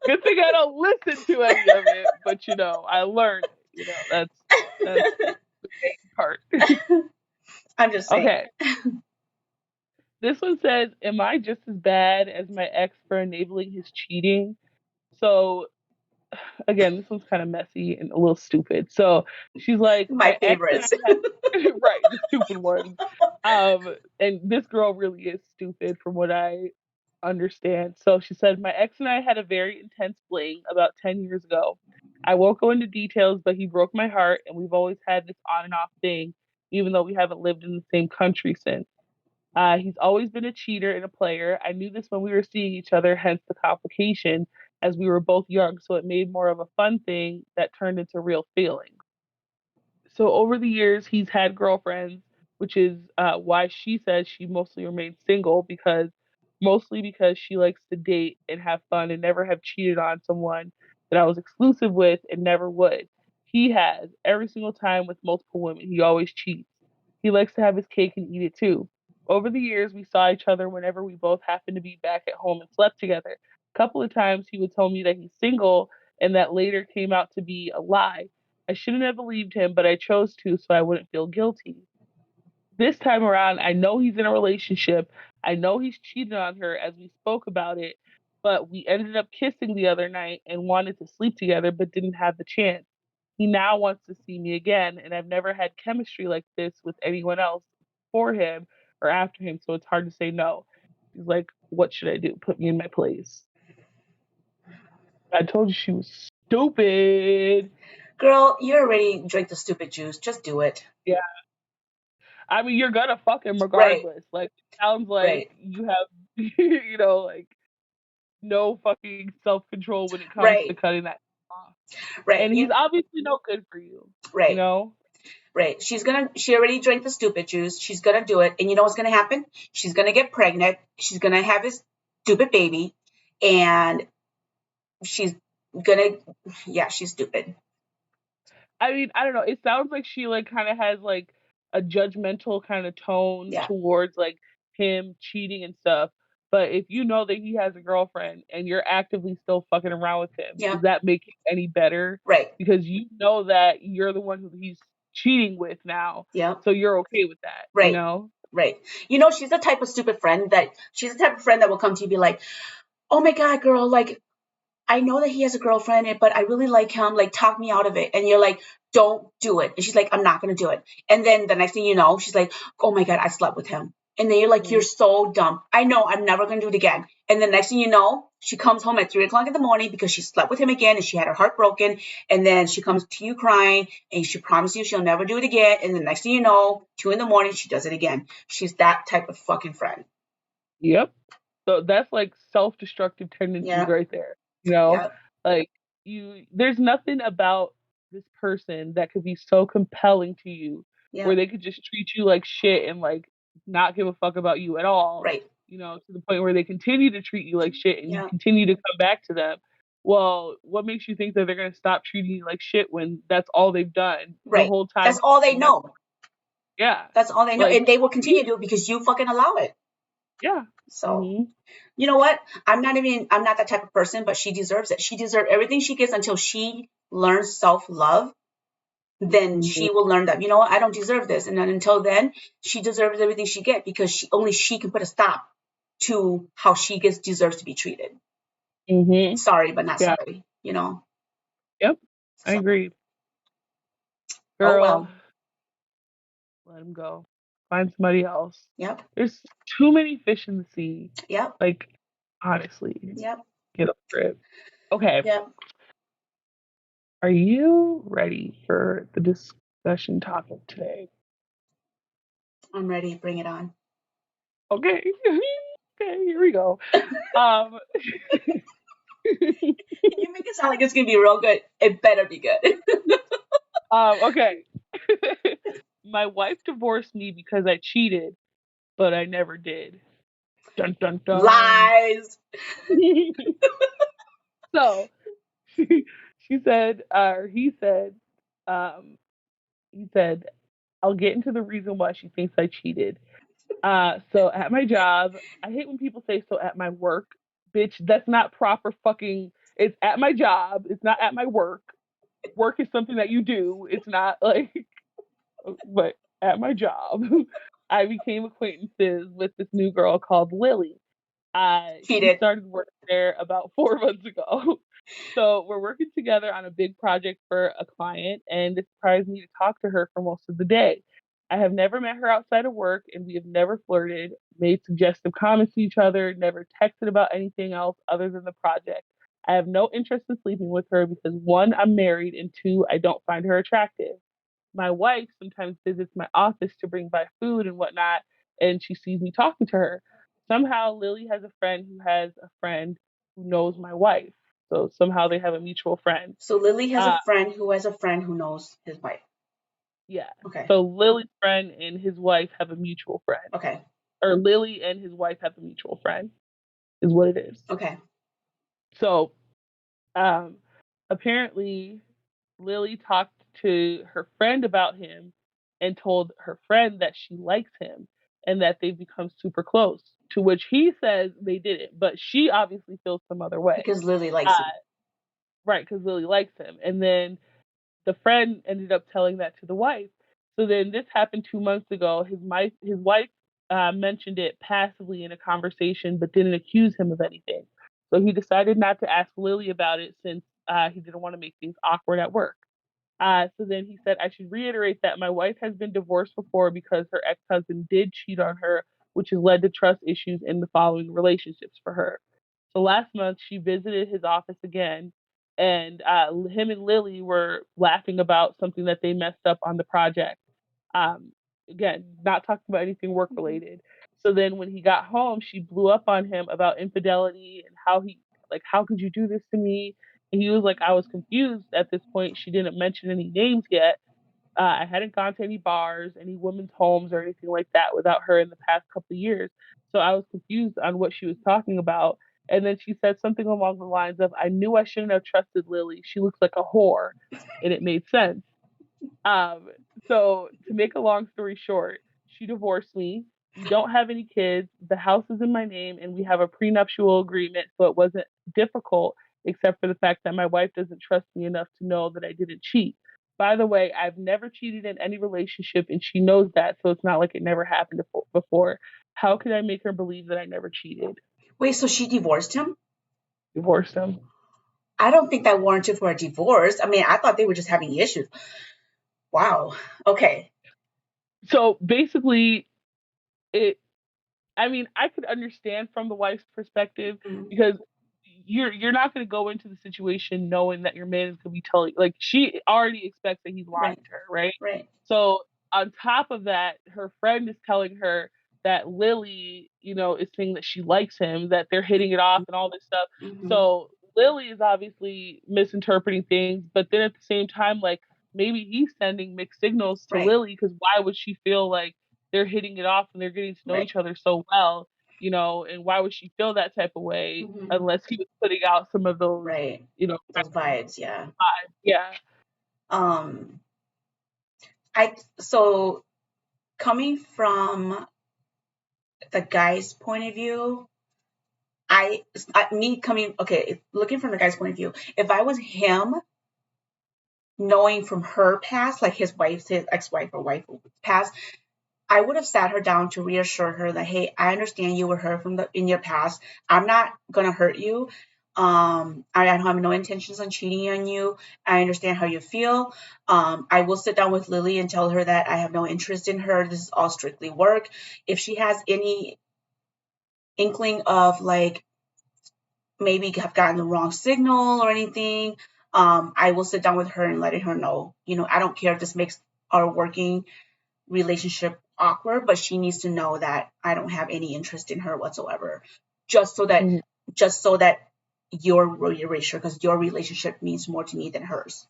[SPEAKER 2] Good thing I don't listen to any of it, but I learned it. That's the main part.
[SPEAKER 3] I'm just saying.
[SPEAKER 2] Okay. This one says, "Am I just as bad as my ex for enabling his cheating?" So again, this one's kind of messy and a little stupid. So she's like,
[SPEAKER 3] My
[SPEAKER 2] "My ex and I
[SPEAKER 3] favorites.
[SPEAKER 2] had right, the stupid ones." And this girl really is stupid from what I understand. So she said, "My ex and I had a very intense fling about 10 years ago. I won't go into details, but he broke my heart, and we've always had this on and off thing, even though we haven't lived in the same country since. He's always been a cheater and a player. I knew this when we were seeing each other, hence the complication, as we were both young, so it made more of a fun thing that turned into real feelings. So over the years, he's had girlfriends, which is why she says she mostly remains single mostly because she likes to date and have fun and never have cheated on someone that I was exclusive with and never would. He has every single time with multiple women. He always cheats. He likes to have his cake and eat it too. Over the years, we saw each other whenever we both happened to be back at home and slept together. A couple of times he would tell me that he's single, and that later came out to be a lie. I shouldn't have believed him, but I chose to so I wouldn't feel guilty. This time around, I know he's in a relationship. I know he's cheated on her as we spoke about it, but we ended up kissing the other night and wanted to sleep together but didn't have the chance. He now wants to see me again, and I've never had chemistry like this with anyone else for him or after him, so it's hard to say no. He's like, "What should I do? Put me in my place." I told you she was stupid.
[SPEAKER 3] Girl, you already drank the stupid juice. Just do it.
[SPEAKER 2] Yeah. I mean, you're gonna fuck him
[SPEAKER 3] Right.
[SPEAKER 2] regardless. Like, it sounds like
[SPEAKER 3] Right.
[SPEAKER 2] you have, like no fucking self control when it comes to
[SPEAKER 3] Right.
[SPEAKER 2] cutting that off.
[SPEAKER 3] Right.
[SPEAKER 2] And he's obviously no good for you. You
[SPEAKER 3] Right.
[SPEAKER 2] know?
[SPEAKER 3] Right. She already drank the stupid juice. She's gonna do it. And you know what's gonna happen? She's gonna get pregnant. She's gonna have this stupid baby. And she's gonna, yeah, she's stupid.
[SPEAKER 2] I mean, I don't know. It sounds like she like kind of has like a judgmental kind of tone
[SPEAKER 3] Yeah.
[SPEAKER 2] towards like him cheating and stuff. But if you know that he has a girlfriend and you're actively still fucking around with him,
[SPEAKER 3] Yeah.
[SPEAKER 2] does that make it any better?
[SPEAKER 3] Right.
[SPEAKER 2] Because you know that you're the one who he's cheating with now.
[SPEAKER 3] Yeah.
[SPEAKER 2] So you're okay with that, you
[SPEAKER 3] Right.
[SPEAKER 2] know?
[SPEAKER 3] Right. She's the type of stupid friend that she's the type of friend that will come to you and be like, oh my God, girl, like, I know that he has a girlfriend, but I really like him. Like, talk me out of it. And you're like, don't do it. And she's like, I'm not going to do it. And then the next thing you know, she's like, oh my God, I slept with him. And then you're like, you're
[SPEAKER 2] Mhm.
[SPEAKER 3] so dumb. I know, I'm never going to do it again. And the next thing you know, she comes home at 3 o'clock in the morning because she slept with him again and she had her heart broken. And then she comes to you crying and she promises you she'll never do it again. And the next thing you know, 2 in the morning, she does it again. She's that type of fucking friend.
[SPEAKER 2] Yep. So that's like self-destructive tendencies
[SPEAKER 3] Yeah.
[SPEAKER 2] right there. You know,
[SPEAKER 3] Yeah.
[SPEAKER 2] like there's nothing about this person that could be so compelling to you
[SPEAKER 3] Yeah.
[SPEAKER 2] where they could just treat you like shit and like not give a fuck about you at all,
[SPEAKER 3] Right.
[SPEAKER 2] to the point where they continue to treat you like shit and you
[SPEAKER 3] Yeah.
[SPEAKER 2] continue to come back to them. Well, what makes you think that they're going to stop treating you like shit when that's all they've done the
[SPEAKER 3] Right.
[SPEAKER 2] whole time
[SPEAKER 3] That's
[SPEAKER 2] you've
[SPEAKER 3] all they
[SPEAKER 2] been together?
[SPEAKER 3] know.
[SPEAKER 2] Yeah.
[SPEAKER 3] That's all they know.
[SPEAKER 2] Like,
[SPEAKER 3] And they will continue to do it because you fucking allow it.
[SPEAKER 2] yeah.
[SPEAKER 3] So,
[SPEAKER 2] Mhm.
[SPEAKER 3] you know what? I'm not that type of person, but she deserves it. She deserves everything she gets until she learns self love. Then
[SPEAKER 2] Mhm.
[SPEAKER 3] she will learn that, you know what? I don't deserve this. And then until then, she deserves everything she gets because she can put a stop to how she deserves to be treated.
[SPEAKER 2] Mhm.
[SPEAKER 3] Sorry, but not
[SPEAKER 2] Yeah.
[SPEAKER 3] sorry.
[SPEAKER 2] Yep. I
[SPEAKER 3] So,
[SPEAKER 2] agree.
[SPEAKER 3] oh
[SPEAKER 2] Girl,
[SPEAKER 3] well.
[SPEAKER 2] let him go. Find somebody else.
[SPEAKER 3] Yep.
[SPEAKER 2] There's too many fish in the sea.
[SPEAKER 3] Yep.
[SPEAKER 2] Like, honestly,
[SPEAKER 3] Yep.
[SPEAKER 2] get over it. Okay.
[SPEAKER 3] Yep.
[SPEAKER 2] Are you ready for the discussion topic today?
[SPEAKER 3] I'm ready. Bring it on.
[SPEAKER 2] Okay. Okay, here we go. Um,
[SPEAKER 3] You make it sound like it's gonna be real good. It better be good.
[SPEAKER 2] Okay. My wife divorced me because I cheated, but I never did. Dun dun dun.
[SPEAKER 3] Lies.
[SPEAKER 2] So she said, or um, he said, I'll get into the reason why she thinks I cheated. So at my job, I hate when people say so at my work. Bitch, that's not proper fucking, it's at my job. It's not at my work. Work is something that you do. It's not like, but at my job, I became acquaintances with this new girl called Lily. She
[SPEAKER 3] Cheated.
[SPEAKER 2] started working there about 4 months ago. So we're working together on a big project for a client, and it surprised me to talk to her for most of the day. I have never met her outside of work, and we have never flirted, made suggestive comments to each other, never texted about anything else other than the project. I have no interest in sleeping with her because one, I'm married, and two, I don't find her attractive. My wife sometimes visits my office to bring by food and whatnot, and she sees me talking to her. Somehow, Lily has a friend who has a friend who knows my wife. So somehow they have a mutual friend.
[SPEAKER 3] So Lily has a
[SPEAKER 2] Uh,
[SPEAKER 3] friend who has a friend who knows his wife.
[SPEAKER 2] yeah.
[SPEAKER 3] Okay.
[SPEAKER 2] So Lily's friend and his wife have a mutual friend,
[SPEAKER 3] Okay.
[SPEAKER 2] or Lily and his wife have a mutual friend, is what it is.
[SPEAKER 3] Okay.
[SPEAKER 2] So um, apparently, Lily talked to her friend about him and told her friend that she likes him and that they've become super close. To which he says they didn't, but she obviously feels some other way.
[SPEAKER 3] Because Lily likes
[SPEAKER 2] Uh,
[SPEAKER 3] him.
[SPEAKER 2] right, because Lily likes him. And then the friend ended up telling that to the wife. So then this happened 2 months ago. His wife mentioned it passively in a conversation, but didn't accuse him of anything. So he decided not to ask Lily about it since he didn't want to make things awkward at work. So then he said, I should reiterate that my wife has been divorced before because her ex husband did cheat on her, which has led to trust issues in the following relationships for her. So last month, she visited his office again, and him and Lily were laughing about something that they messed up on the project. Um, Again, not talking about anything work
[SPEAKER 3] Mhm.
[SPEAKER 2] related. So then when he got home, she blew up on him about infidelity and how could you do this to me? And he was like, I was confused at this point. She didn't mention any names yet. I hadn't gone to any bars, any women's homes, or anything like that without her in the past couple of years. So I was confused on what she was talking about. And then she said something along the lines of, I knew I shouldn't have trusted Lily. She looks like a whore. And it made sense. Um, so to make a long story short, she divorced me. We don't have any kids. The house is in my name, and we have a prenuptial agreement, so it wasn't difficult, except for the fact that my wife doesn't trust me enough to know that I didn't cheat. By the way, I've never cheated in any relationship, and she knows that, so it's not like it never happened before. How could I make her believe that I never cheated?
[SPEAKER 3] Wait, so she divorced him?
[SPEAKER 2] Divorced him.
[SPEAKER 3] I don't think that warranted for a divorce. I mean, I thought they were just having issues. Wow. Okay.
[SPEAKER 2] So basically, it I mean, I could understand from the wife's perspective
[SPEAKER 3] Mhm.
[SPEAKER 2] because you're not going to go into the situation knowing that your man is going to be telling, like, she already expects that he's lying
[SPEAKER 3] Right.
[SPEAKER 2] to her, right?
[SPEAKER 3] Right.
[SPEAKER 2] So on top of that, her friend is telling her that Lily, is saying that she likes him, that they're hitting it off and all this stuff.
[SPEAKER 3] Hmm.
[SPEAKER 2] So Lily is obviously misinterpreting things, but then at the same time, like, maybe he's sending mixed signals to
[SPEAKER 3] Right.
[SPEAKER 2] Lily because why would she feel like they're hitting it off and they're getting to know
[SPEAKER 3] Right.
[SPEAKER 2] each other so well, and why would she feel that type of way
[SPEAKER 3] Hmm.
[SPEAKER 2] unless he was putting out some of those,
[SPEAKER 3] Right.
[SPEAKER 2] kind
[SPEAKER 3] Those
[SPEAKER 2] of
[SPEAKER 3] vibes. Yeah.
[SPEAKER 2] vibes. Yeah.
[SPEAKER 3] Um. So coming from the guy's point of view, me coming, okay, looking from the guy's point of view, if I was him, knowing from her past, like his ex-wife or wife past, I would have sat her down to reassure her that, hey, I understand you were hurt in your past. I'm not gonna hurt you. I don't have no intentions on cheating on you. I understand how you feel. I will sit down with Lily and tell her that I have no interest in her. This is all strictly work. If she has any inkling of like maybe have gotten the wrong signal or anything, I will sit down with her and letting her know, I don't care if this makes our working relationship awkward, but she needs to know that I don't have any interest in her whatsoever. Just so that
[SPEAKER 2] Mhm.
[SPEAKER 3] just so that your relationship, because your relationship means more to me than hers.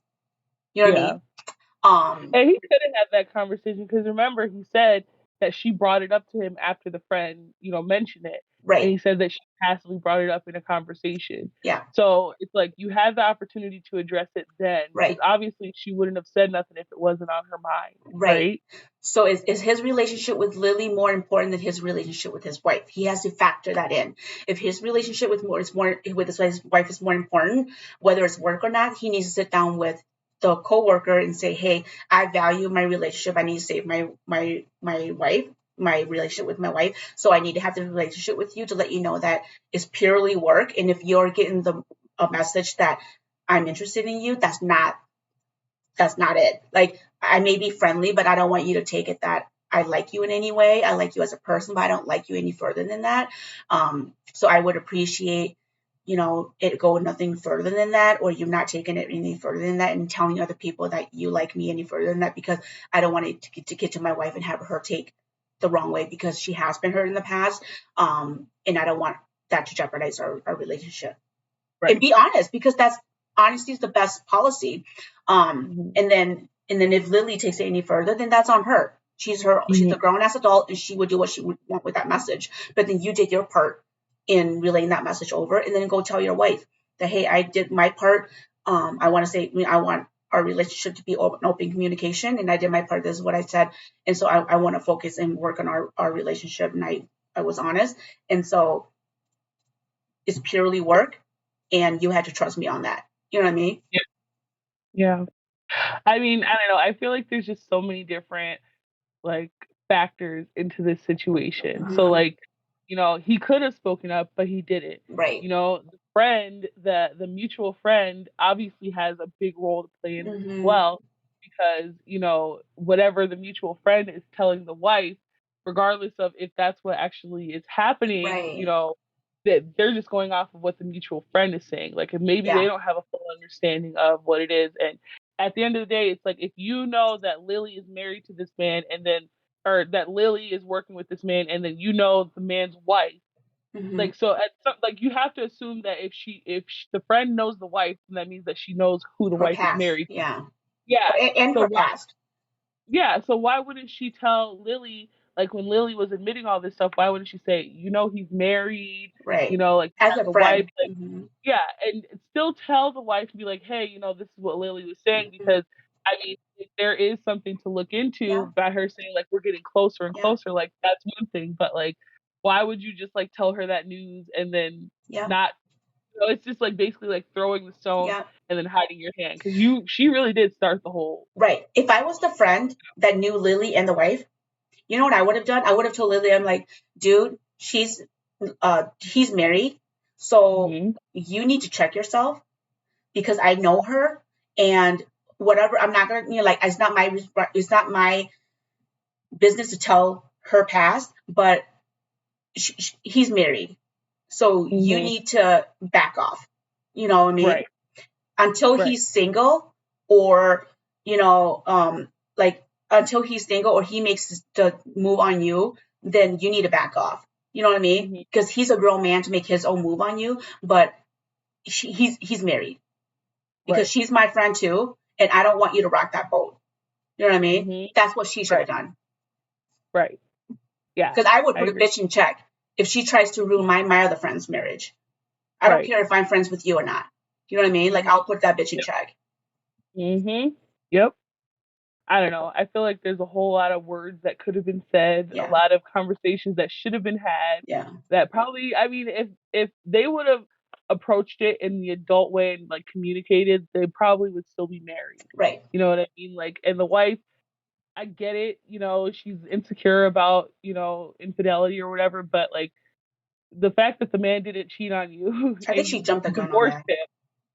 [SPEAKER 3] You know what I
[SPEAKER 2] Yeah.
[SPEAKER 3] mean?
[SPEAKER 2] And he could have had that conversation because remember he said that she brought it up to him after the friend, mentioned it. And
[SPEAKER 3] Right.
[SPEAKER 2] he said that she passively brought it up in a conversation.
[SPEAKER 3] Yeah.
[SPEAKER 2] So it's like you had the opportunity to address it then because
[SPEAKER 3] Right.
[SPEAKER 2] obviously she wouldn't have said nothing if it wasn't on her mind,
[SPEAKER 3] Right.
[SPEAKER 2] right?
[SPEAKER 3] So is his relationship with Lily more important than his relationship with his wife? He has to factor that in. If his relationship with his wife is more important, whether it's work or not, he needs to sit down with the coworker and say, "Hey, I value my relationship. I need to save my wife, my relationship with my wife. So I need to have the relationship with you to let you know that it's purely work. And if you're getting a message that I'm interested in you, that's not it. Like, I may be friendly, but I don't want you to take it that I like you in any way. I like you as a person, but I don't like you any further than that. So I would appreciate, it go nothing further than that, or you not taking it any further than that and telling other people that you like me any further than that, because I don't want it to get to my wife and have her take the wrong way because she has been hurt in the past. And I don't want that to jeopardize our relationship. And
[SPEAKER 2] Right.
[SPEAKER 3] be honest, because that's honesty is the best policy.
[SPEAKER 2] Mm-hmm.
[SPEAKER 3] And then if Lily takes it any further, then that's on her. She's
[SPEAKER 2] Mm-hmm.
[SPEAKER 3] a grown ass adult, and she would do what she would want with that message. But then you did your part in relaying that message over, and then go tell your wife that, hey, I did my part. I want to say, I want our relationship to be open communication, and I did my part. This is what I said, and so I want to focus and work on our relationship, and I was honest, and so it's purely work, and you had to trust me on that. You know what I mean?
[SPEAKER 2] Yeah. Yeah. I mean, I don't know. I feel like there's just so many different like factors into this situation. So
[SPEAKER 3] Mm-hmm.
[SPEAKER 2] like, he could have spoken up, but he didn't.
[SPEAKER 3] Right.
[SPEAKER 2] The mutual friend obviously has a big role to play in this as
[SPEAKER 3] Mm-hmm.
[SPEAKER 2] well because, whatever the mutual friend is telling the wife, regardless of if that's what actually is happening,
[SPEAKER 3] Right.
[SPEAKER 2] that they're just going off of what the mutual friend is saying. Like if maybe they
[SPEAKER 3] Yeah.
[SPEAKER 2] don't have a full understanding of what it is and at the end of the day, it's like if you know that Lily is married to this man and then or that Lily is working with this man and then you know the man's wife.
[SPEAKER 3] Mm-hmm.
[SPEAKER 2] Like so like you have to assume that if the friend knows the wife, then that means that she knows who the
[SPEAKER 3] Her
[SPEAKER 2] wife is
[SPEAKER 3] past.
[SPEAKER 2] married to.
[SPEAKER 3] Yeah.
[SPEAKER 2] Yeah.
[SPEAKER 3] And
[SPEAKER 2] So
[SPEAKER 3] her
[SPEAKER 2] why
[SPEAKER 3] past.
[SPEAKER 2] so why wouldn't she tell Lily like when Lily was admitting all this stuff, why wouldn't she say, he's married,
[SPEAKER 3] Right.
[SPEAKER 2] like he
[SPEAKER 3] As
[SPEAKER 2] has
[SPEAKER 3] a
[SPEAKER 2] a wife,
[SPEAKER 3] friend.
[SPEAKER 2] like
[SPEAKER 3] Mm-hmm.
[SPEAKER 2] yeah, and still tell the wife to be like, hey, this is what Lily was saying
[SPEAKER 3] Mm-hmm.
[SPEAKER 2] because I mean, if there is something to look
[SPEAKER 3] Yeah.
[SPEAKER 2] into by her saying like we're getting closer and
[SPEAKER 3] Yeah.
[SPEAKER 2] closer, like that's one thing, but like why would you just like tell her that news and then
[SPEAKER 3] Yeah.
[SPEAKER 2] not it's just like basically like throwing the stone
[SPEAKER 3] Yeah.
[SPEAKER 2] and then hiding your hand because she really did start the whole
[SPEAKER 3] Right. If I was the friend that knew Lily and the wife, you know what I would have done? I would have told Lily, I'm like, dude, he's married, so
[SPEAKER 2] Mhm.
[SPEAKER 3] you need to check yourself, because I know her, and whatever, I'm not gonna, like, it's not my business to tell her past, but he's married, so you
[SPEAKER 2] Mhm.
[SPEAKER 3] need to back off. You know what I mean?
[SPEAKER 2] Right.
[SPEAKER 3] Until
[SPEAKER 2] Right.
[SPEAKER 3] he's single, or you know, like, until he's single or he makes the move on you, then you need to back off. You know what I mean?
[SPEAKER 2] Mhm.
[SPEAKER 3] Because he's a grown man to make his own move on you, but he's married, because
[SPEAKER 2] Right.
[SPEAKER 3] she's my friend too, and I don't want you to rock that boat. You know what I mean?
[SPEAKER 2] Mhm.
[SPEAKER 3] That's what she should have
[SPEAKER 2] Right.
[SPEAKER 3] done.
[SPEAKER 2] Right. Yeah.
[SPEAKER 3] Because I would
[SPEAKER 2] I
[SPEAKER 3] put a
[SPEAKER 2] agree.
[SPEAKER 3] bitch in check if she tries to ruin my other friend's marriage. I don't
[SPEAKER 2] Right.
[SPEAKER 3] care if I'm friends with you or not. You know what I mean? Like,
[SPEAKER 2] Mhm.
[SPEAKER 3] I'll put that bitch in check.
[SPEAKER 2] Mhm. Yep. I don't know. I feel like there's a whole lot of words that could have been said, a
[SPEAKER 3] Yeah.
[SPEAKER 2] lot of conversations that should have been had
[SPEAKER 3] Yeah.
[SPEAKER 2] that probably I mean if they would have approached it in the adult way and like communicated, they probably would still be married.
[SPEAKER 3] Right.
[SPEAKER 2] You know what I mean? Like and the wife, I get it, she's insecure about, infidelity or whatever, but like the fact that the man didn't cheat on you
[SPEAKER 3] I think
[SPEAKER 2] and
[SPEAKER 3] she
[SPEAKER 2] you
[SPEAKER 3] jumped the gun on
[SPEAKER 2] divorced
[SPEAKER 3] that.
[SPEAKER 2] him.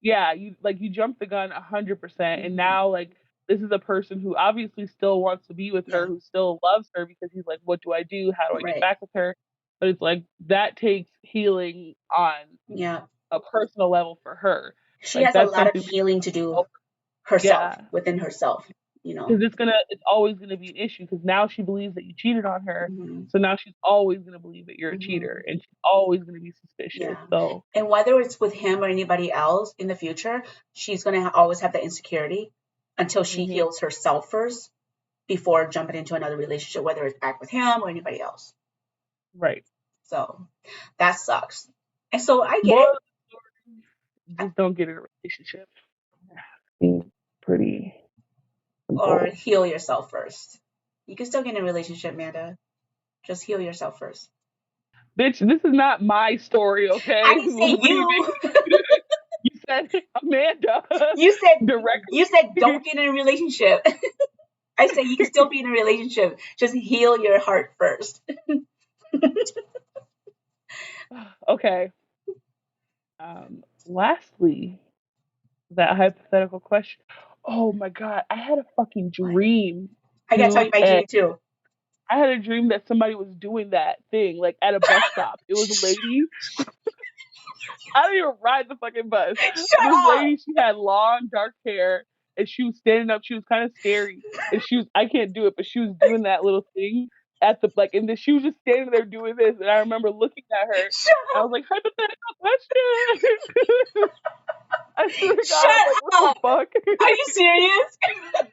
[SPEAKER 2] Yeah, you jumped the gun 100%, and
[SPEAKER 3] Hmm.
[SPEAKER 2] now like this is a person who obviously still wants to be with her,
[SPEAKER 3] Yeah.
[SPEAKER 2] who still loves her because he's like, what do I do? How do I get
[SPEAKER 3] Right.
[SPEAKER 2] back with her? But it's like that takes healing on
[SPEAKER 3] Yeah.
[SPEAKER 2] a personal level for her.
[SPEAKER 3] She
[SPEAKER 2] Like
[SPEAKER 3] has a
[SPEAKER 2] that's
[SPEAKER 3] lot of
[SPEAKER 2] something that
[SPEAKER 3] healing to do
[SPEAKER 2] over.
[SPEAKER 3] herself,
[SPEAKER 2] Yeah,
[SPEAKER 3] within herself. know.
[SPEAKER 2] Because it's always gonna be an issue. Because now she believes that you cheated on her,
[SPEAKER 3] Hmm.
[SPEAKER 2] so now she's always gonna believe that you're a cheater,
[SPEAKER 3] Hmm.
[SPEAKER 2] and she's always gonna be suspicious.
[SPEAKER 3] Yeah.
[SPEAKER 2] So
[SPEAKER 3] And whether it's with him or anybody else in the future, she's going to always have that insecurity until she
[SPEAKER 2] hmm
[SPEAKER 3] heals herself first before jumping into another relationship, whether it's back with him or anybody else.
[SPEAKER 2] right.
[SPEAKER 3] So that sucks. And so I get
[SPEAKER 2] Moral
[SPEAKER 3] it.
[SPEAKER 2] of the story, just don't get in a relationship. Seems pretty
[SPEAKER 3] Or
[SPEAKER 2] simple.
[SPEAKER 3] heal yourself first. You can still get in a relationship, Amanda. Just heal yourself first.
[SPEAKER 2] Bitch, this is not my story,
[SPEAKER 3] I
[SPEAKER 2] okay?
[SPEAKER 3] didn't say
[SPEAKER 2] What do you
[SPEAKER 3] you.
[SPEAKER 2] mean? You said Amanda
[SPEAKER 3] You said
[SPEAKER 2] directly.
[SPEAKER 3] you said don't get in a relationship. I said you can still be in a relationship. Just heal your heart first.
[SPEAKER 2] Okay. Lastly, that hypothetical question. Oh my god, I had a fucking
[SPEAKER 3] What?
[SPEAKER 2] dream,
[SPEAKER 3] I gotta tell you
[SPEAKER 2] dude,
[SPEAKER 3] my
[SPEAKER 2] and
[SPEAKER 3] dream too.
[SPEAKER 2] I had a dream that somebody was doing that thing like at a bus stop. It was a lady. I don't even ride the fucking bus.
[SPEAKER 3] Shut
[SPEAKER 2] This
[SPEAKER 3] up.
[SPEAKER 2] lady, she had long dark hair, and she was standing up. She was kind of scary, and she was, I can't do it, but she was doing that little thing at the like, and then she was just standing there doing this, and I remember looking at her.
[SPEAKER 3] Shut
[SPEAKER 2] I
[SPEAKER 3] up.
[SPEAKER 2] was like, hypothetical question. I swear to God, I'm
[SPEAKER 3] Shut
[SPEAKER 2] like, what the
[SPEAKER 3] up.
[SPEAKER 2] fuck?
[SPEAKER 3] Are you serious?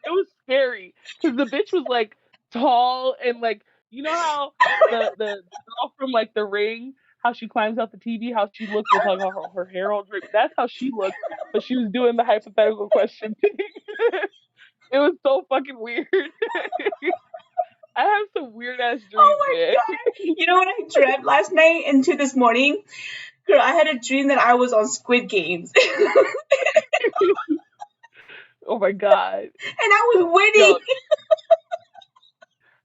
[SPEAKER 2] It was scary because the bitch was like tall and like, you know how the girl from like The Ring, how she climbs out the TV, how she looked with like her hair all draped. That's how she looked, but she was doing the hypothetical question thing. It was so fucking weird. I have some weird ass
[SPEAKER 3] Oh
[SPEAKER 2] dreams,
[SPEAKER 3] my
[SPEAKER 2] man.
[SPEAKER 3] god. You know what I dreamt last night into this morning? Girl, I had a dream that I was on Squid Games. And
[SPEAKER 2] Oh my god,
[SPEAKER 3] I was winning.
[SPEAKER 2] yo,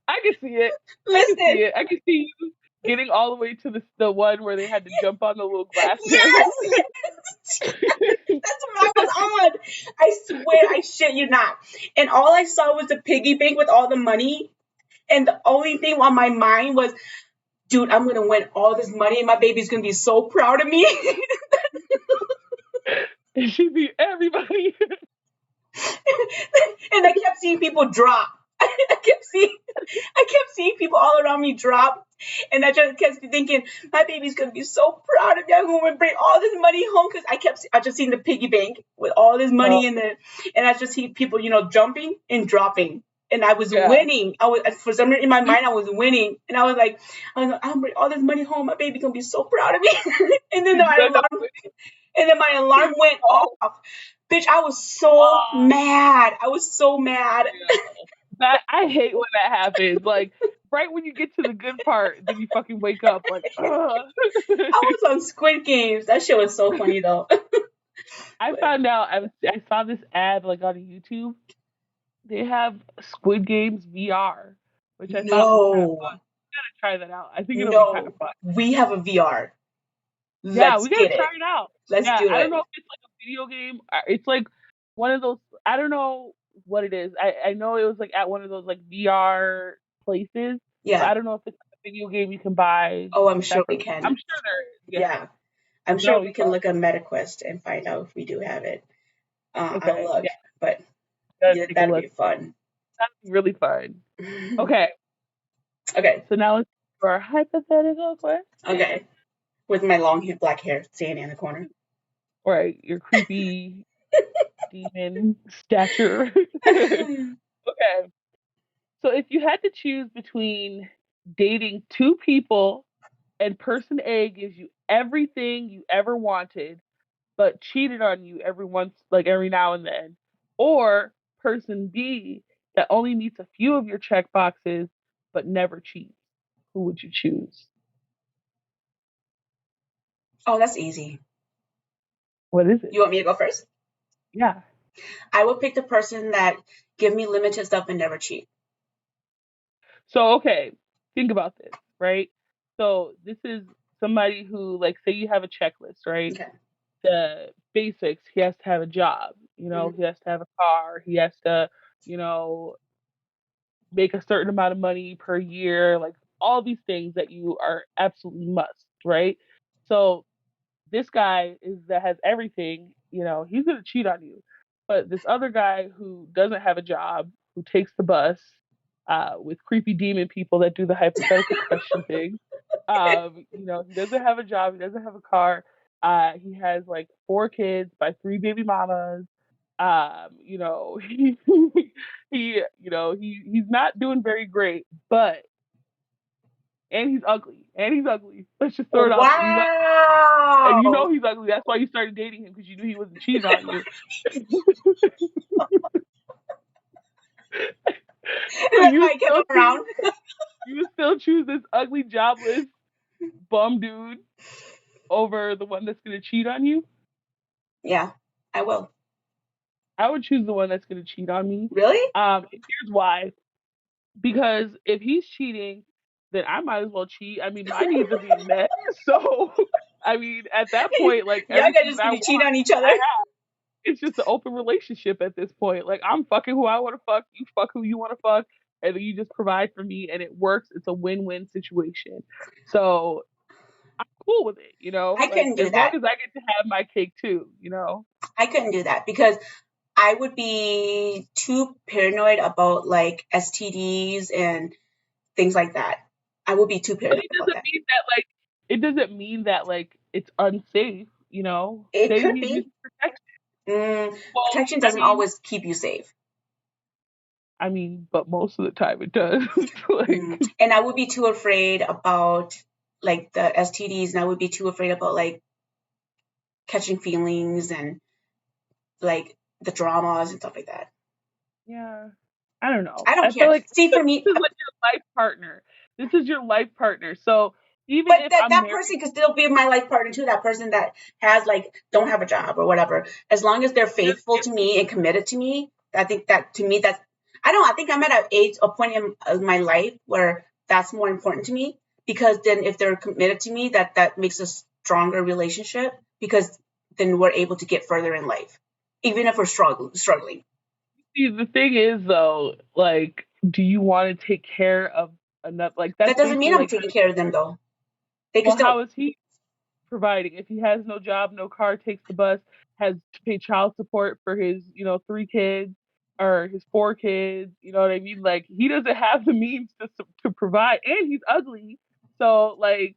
[SPEAKER 2] I can see it. I can see
[SPEAKER 3] Listen.
[SPEAKER 2] it. I can see you getting all the way to the one where they had to jump on the little glass panel.
[SPEAKER 3] Yes. That's what I was on. I swear, I shit you not. And all I saw was the piggy bank with all the money. And the only thing on my mind was, dude, I'm gonna win all this money, and my baby's gonna be so proud of me.
[SPEAKER 2] And she beat everybody.
[SPEAKER 3] And I kept seeing people drop. I kept seeing people all around me drop, and I just kept thinking, my baby's gonna be so proud of me. I'm gonna bring all this money home because I just seen the piggy bank with all this
[SPEAKER 2] Oh
[SPEAKER 3] money in it, and I just see people, jumping and dropping. And I was
[SPEAKER 2] yeah.
[SPEAKER 3] winning. I was for some reason in my mind I was winning, and I was like, I'm gonna bring all this money home. My baby gonna be so proud of me. and then
[SPEAKER 2] Did
[SPEAKER 3] my
[SPEAKER 2] you end up
[SPEAKER 3] alarm, and then my alarm went
[SPEAKER 2] oh
[SPEAKER 3] off. Bitch, I was so
[SPEAKER 2] fuck.
[SPEAKER 3] mad. I was so mad.
[SPEAKER 2] Yeah. That I hate when that happens. Like right when you get to the good part, then you fucking wake up like, ugh.
[SPEAKER 3] I was on Squid Games. That shit was so funny though.
[SPEAKER 2] I
[SPEAKER 3] But
[SPEAKER 2] found out I saw this ad like on YouTube. They have Squid Games VR, which I thought was kind of fun.
[SPEAKER 3] no,
[SPEAKER 2] Try that out. I think it'll be kind of
[SPEAKER 3] no,
[SPEAKER 2] fun.
[SPEAKER 3] we have a VR.
[SPEAKER 2] Yeah,
[SPEAKER 3] Let's
[SPEAKER 2] we gotta
[SPEAKER 3] get
[SPEAKER 2] try
[SPEAKER 3] it.
[SPEAKER 2] it out.
[SPEAKER 3] Let's
[SPEAKER 2] Yeah,
[SPEAKER 3] do
[SPEAKER 2] I don't
[SPEAKER 3] it.
[SPEAKER 2] know if it's like a video game. It's like one of those. I don't know what it is. I know it was like at one of those like VR places, but
[SPEAKER 3] Yeah.
[SPEAKER 2] I don't know if it's like a video game you can buy
[SPEAKER 3] Oh, I'm sure we
[SPEAKER 2] separately. I'm
[SPEAKER 3] can.
[SPEAKER 2] sure there is. Yeah,
[SPEAKER 3] Yeah, I'm
[SPEAKER 2] so
[SPEAKER 3] sure
[SPEAKER 2] that'll
[SPEAKER 3] we
[SPEAKER 2] be
[SPEAKER 3] can
[SPEAKER 2] fun.
[SPEAKER 3] look on MetaQuest and find out if we do have it. I'll
[SPEAKER 2] Okay,
[SPEAKER 3] look,
[SPEAKER 2] yeah,
[SPEAKER 3] but
[SPEAKER 2] gotta
[SPEAKER 3] yeah,
[SPEAKER 2] take a
[SPEAKER 3] that'd
[SPEAKER 2] look.
[SPEAKER 3] be fun.
[SPEAKER 2] That'll be really fun. Okay,
[SPEAKER 3] Okay,
[SPEAKER 2] so now let's for our hypothetical question.
[SPEAKER 3] okay. With my long black hair standing in the corner.
[SPEAKER 2] Right, your creepy demon stature. Okay. So if you had to choose between dating two people and person A gives you everything you ever wanted, but cheated on you every once, like every now and then, or person B that only meets a few of your check boxes but never cheats, who would you choose?
[SPEAKER 3] Oh, that's easy.
[SPEAKER 2] What is it?
[SPEAKER 3] You want me to go first?
[SPEAKER 2] Yeah.
[SPEAKER 3] I would pick the person that give me limited stuff and never cheat.
[SPEAKER 2] So okay, think about this, right? So this is somebody who, like, say you have a checklist, right?
[SPEAKER 3] Okay.
[SPEAKER 2] The basics. He has to have a job,
[SPEAKER 3] Mhm.
[SPEAKER 2] he has to have a car, he has to, you know, make a certain amount of money per year, like all these things that you are absolutely must, right? So this guy is that has everything, he's gonna cheat on you. But this other guy who doesn't have a job, who takes the bus with creepy demon people that do the hypothetical question thing. He doesn't have a job, he doesn't have a car. He has like 4 kids by 3 baby mamas. He's not doing very great, but and he's ugly. And he's ugly. Let's just throw it out there. He's ugly. And you
[SPEAKER 3] Wow.
[SPEAKER 2] know he's ugly. That's why you started dating him because you knew he wasn't cheating on you. So
[SPEAKER 3] That's why I kept him around.
[SPEAKER 2] you would still choose this ugly, jobless bum dude over the one that's gonna cheat on you?
[SPEAKER 3] Yeah, I will.
[SPEAKER 2] I would choose the one that's gonna cheat on me.
[SPEAKER 3] Really?
[SPEAKER 2] Here's why. Because if he's cheating, then I might as well cheat. I mean, my needs are being met. So, I mean, at that point, like
[SPEAKER 3] Y'all guys
[SPEAKER 2] everything
[SPEAKER 3] just
[SPEAKER 2] that I
[SPEAKER 3] gonna
[SPEAKER 2] want,
[SPEAKER 3] cheat on each other.
[SPEAKER 2] I have. It's just an open relationship at this point. Like I'm fucking who I want to fuck, you fuck who you want to fuck, and then you just provide for me, and it works. It's a win-win situation. So I'm cool with it,
[SPEAKER 3] I
[SPEAKER 2] Like
[SPEAKER 3] couldn't do
[SPEAKER 2] as long
[SPEAKER 3] that.
[SPEAKER 2] as I get to have my cake too.
[SPEAKER 3] I couldn't do that because I would be too paranoid about like STDs and things like that. I would be too
[SPEAKER 2] But
[SPEAKER 3] paranoid
[SPEAKER 2] it
[SPEAKER 3] about
[SPEAKER 2] doesn't
[SPEAKER 3] that.
[SPEAKER 2] mean that it's unsafe.
[SPEAKER 3] It
[SPEAKER 2] They
[SPEAKER 3] could
[SPEAKER 2] need you
[SPEAKER 3] be.
[SPEAKER 2] to protect.
[SPEAKER 3] Mm,
[SPEAKER 2] Well,
[SPEAKER 3] protection
[SPEAKER 2] I
[SPEAKER 3] doesn't
[SPEAKER 2] mean,
[SPEAKER 3] always keep you safe.
[SPEAKER 2] but most of the time it does. Like,
[SPEAKER 3] And I would be too afraid about like the STDs, and I would be too afraid about like catching feelings and like the dramas and stuff like that.
[SPEAKER 2] yeah, I don't know.
[SPEAKER 3] I don't
[SPEAKER 2] I feel
[SPEAKER 3] care.
[SPEAKER 2] like
[SPEAKER 3] See,
[SPEAKER 2] this
[SPEAKER 3] for me,
[SPEAKER 2] is like your life partner. This is your life partner. So even
[SPEAKER 3] but
[SPEAKER 2] if I'm
[SPEAKER 3] that
[SPEAKER 2] married,
[SPEAKER 3] person could still be my life partner too. That person that has like don't have a job or whatever, as long as they're faithful to me and committed to me. I think that to me that's I don't. I think I'm at a point in my life where that's more important to me because then if they're committed to me, that makes a stronger relationship because then we're able to get further in life, even if we're struggling.
[SPEAKER 2] see, the thing is though, like, do you want to take care of another? Like,
[SPEAKER 3] That
[SPEAKER 2] that's
[SPEAKER 3] doesn't
[SPEAKER 2] basically
[SPEAKER 3] mean I'm
[SPEAKER 2] like,
[SPEAKER 3] taking care of them though. They can
[SPEAKER 2] well,
[SPEAKER 3] still.
[SPEAKER 2] how is he providing if he has no job, no car, takes the bus, has to pay child support for his 3 kids or his 4 kids? You know what I mean? Like he doesn't have the means to provide, and he's ugly. So like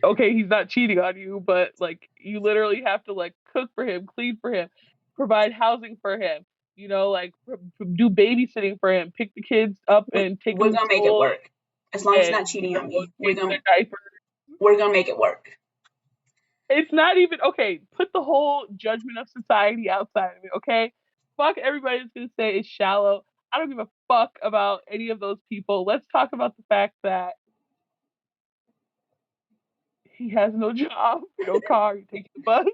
[SPEAKER 2] okay, he's not cheating on you, but like you literally have to like cook for him, clean for him, provide housing for him. Do babysitting for him, pick the kids up and take
[SPEAKER 3] We're
[SPEAKER 2] them to
[SPEAKER 3] gonna make it
[SPEAKER 2] school,
[SPEAKER 3] work as long as you're
[SPEAKER 2] and
[SPEAKER 3] not cheating on me.
[SPEAKER 2] change their diapers.
[SPEAKER 3] We're gonna make it work.
[SPEAKER 2] It's not even okay. Put the whole judgment of society outside of it, okay? Fuck everybody that's gonna say it's shallow. I don't give a fuck about any of those people. Let's talk about the fact that he has no job, no car, he takes the bus,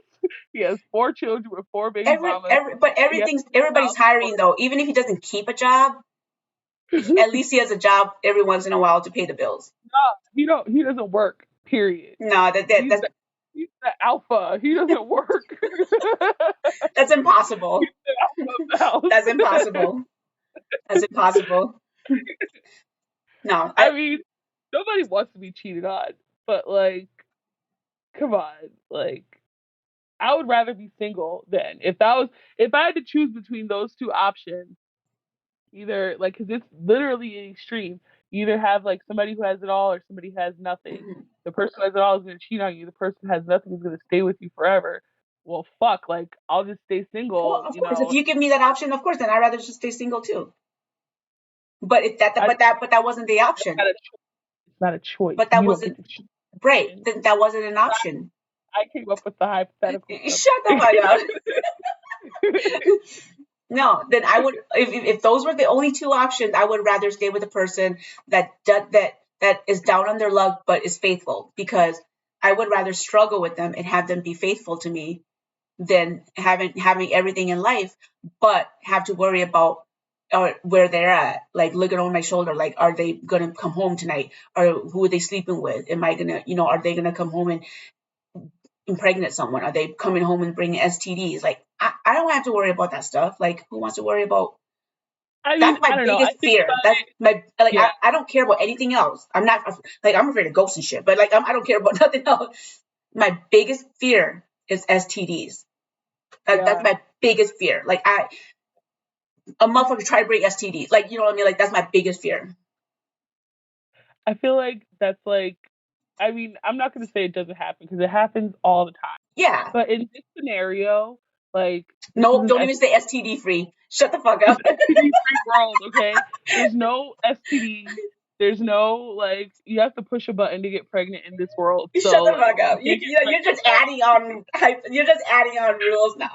[SPEAKER 2] he has 4 children with 4 baby mamas,
[SPEAKER 3] But
[SPEAKER 2] he has
[SPEAKER 3] everybody's
[SPEAKER 2] child
[SPEAKER 3] hiring
[SPEAKER 2] support.
[SPEAKER 3] though. Even if he doesn't keep a job, at least he has a job every once in a while to pay the bills.
[SPEAKER 2] No, he doesn't work, period.
[SPEAKER 3] No,
[SPEAKER 2] He's the he's the alpha. He doesn't work.
[SPEAKER 3] that's impossible.
[SPEAKER 2] He's the alpha of the
[SPEAKER 3] That's
[SPEAKER 2] house.
[SPEAKER 3] impossible. That's impossible. No,
[SPEAKER 2] I mean, nobody wants to be cheated on, but like, come on, like, I would rather be single than if I had to choose between those 2 options, either like, because it's literally an extreme. You either have like somebody who has it all or somebody who has nothing.
[SPEAKER 3] mhm.
[SPEAKER 2] The person who has it all is going to cheat on you. The person who has nothing is going to stay with you forever. Well, fuck, like I'll just stay
[SPEAKER 3] Well,
[SPEAKER 2] single.
[SPEAKER 3] of course, if you give me that option, of course, then I'd rather just stay single too. But if that,
[SPEAKER 2] I,
[SPEAKER 3] but that wasn't the
[SPEAKER 2] it's
[SPEAKER 3] option.
[SPEAKER 2] not a choice. It's not a choice.
[SPEAKER 3] But that
[SPEAKER 2] You don't get
[SPEAKER 3] wasn't
[SPEAKER 2] to choose.
[SPEAKER 3] right. That wasn't an option.
[SPEAKER 2] I came up with the hypothetical stuff.
[SPEAKER 3] Shut the fuck up. No, then I would if those were the only 2 options, I would rather stay with a person that is down on their luck but is faithful because I would rather struggle with them and have them be faithful to me than having everything in life but have to worry about where they're at, like looking over my shoulder, like are they gonna come home tonight, or who are they sleeping with? Am I gonna, are they gonna come home and impregnate someone? Are they coming home and bringing STDs? Like, I don't have to worry about that stuff. Like, who wants to worry about?
[SPEAKER 2] I mean,
[SPEAKER 3] That's my
[SPEAKER 2] I don't know. I
[SPEAKER 3] biggest
[SPEAKER 2] think
[SPEAKER 3] fear.
[SPEAKER 2] about
[SPEAKER 3] That's
[SPEAKER 2] it.
[SPEAKER 3] my like.
[SPEAKER 2] Yeah.
[SPEAKER 3] I don't care about anything else. I'm not like I'm afraid of ghosts and shit, but like I don't care about nothing else. My biggest fear is STDs. That's my biggest fear. Like a motherfucker try to bring STD. Like, you know what I mean? Like, that's my biggest fear.
[SPEAKER 2] I feel like that's like, I mean, I'm not going to say it doesn't happen because it happens all the time.
[SPEAKER 3] Yeah.
[SPEAKER 2] But in this scenario, like, this is
[SPEAKER 3] Nope,
[SPEAKER 2] an
[SPEAKER 3] don't even say STD free. Shut the fuck up.
[SPEAKER 2] STD-free world, okay? There's no STDs. There's no, like, you have to push a button to get pregnant in this world.
[SPEAKER 3] Shut
[SPEAKER 2] So,
[SPEAKER 3] the
[SPEAKER 2] like,
[SPEAKER 3] fuck up.
[SPEAKER 2] you can't get
[SPEAKER 3] You're
[SPEAKER 2] pregnant
[SPEAKER 3] just adding on. You're just adding on rules now.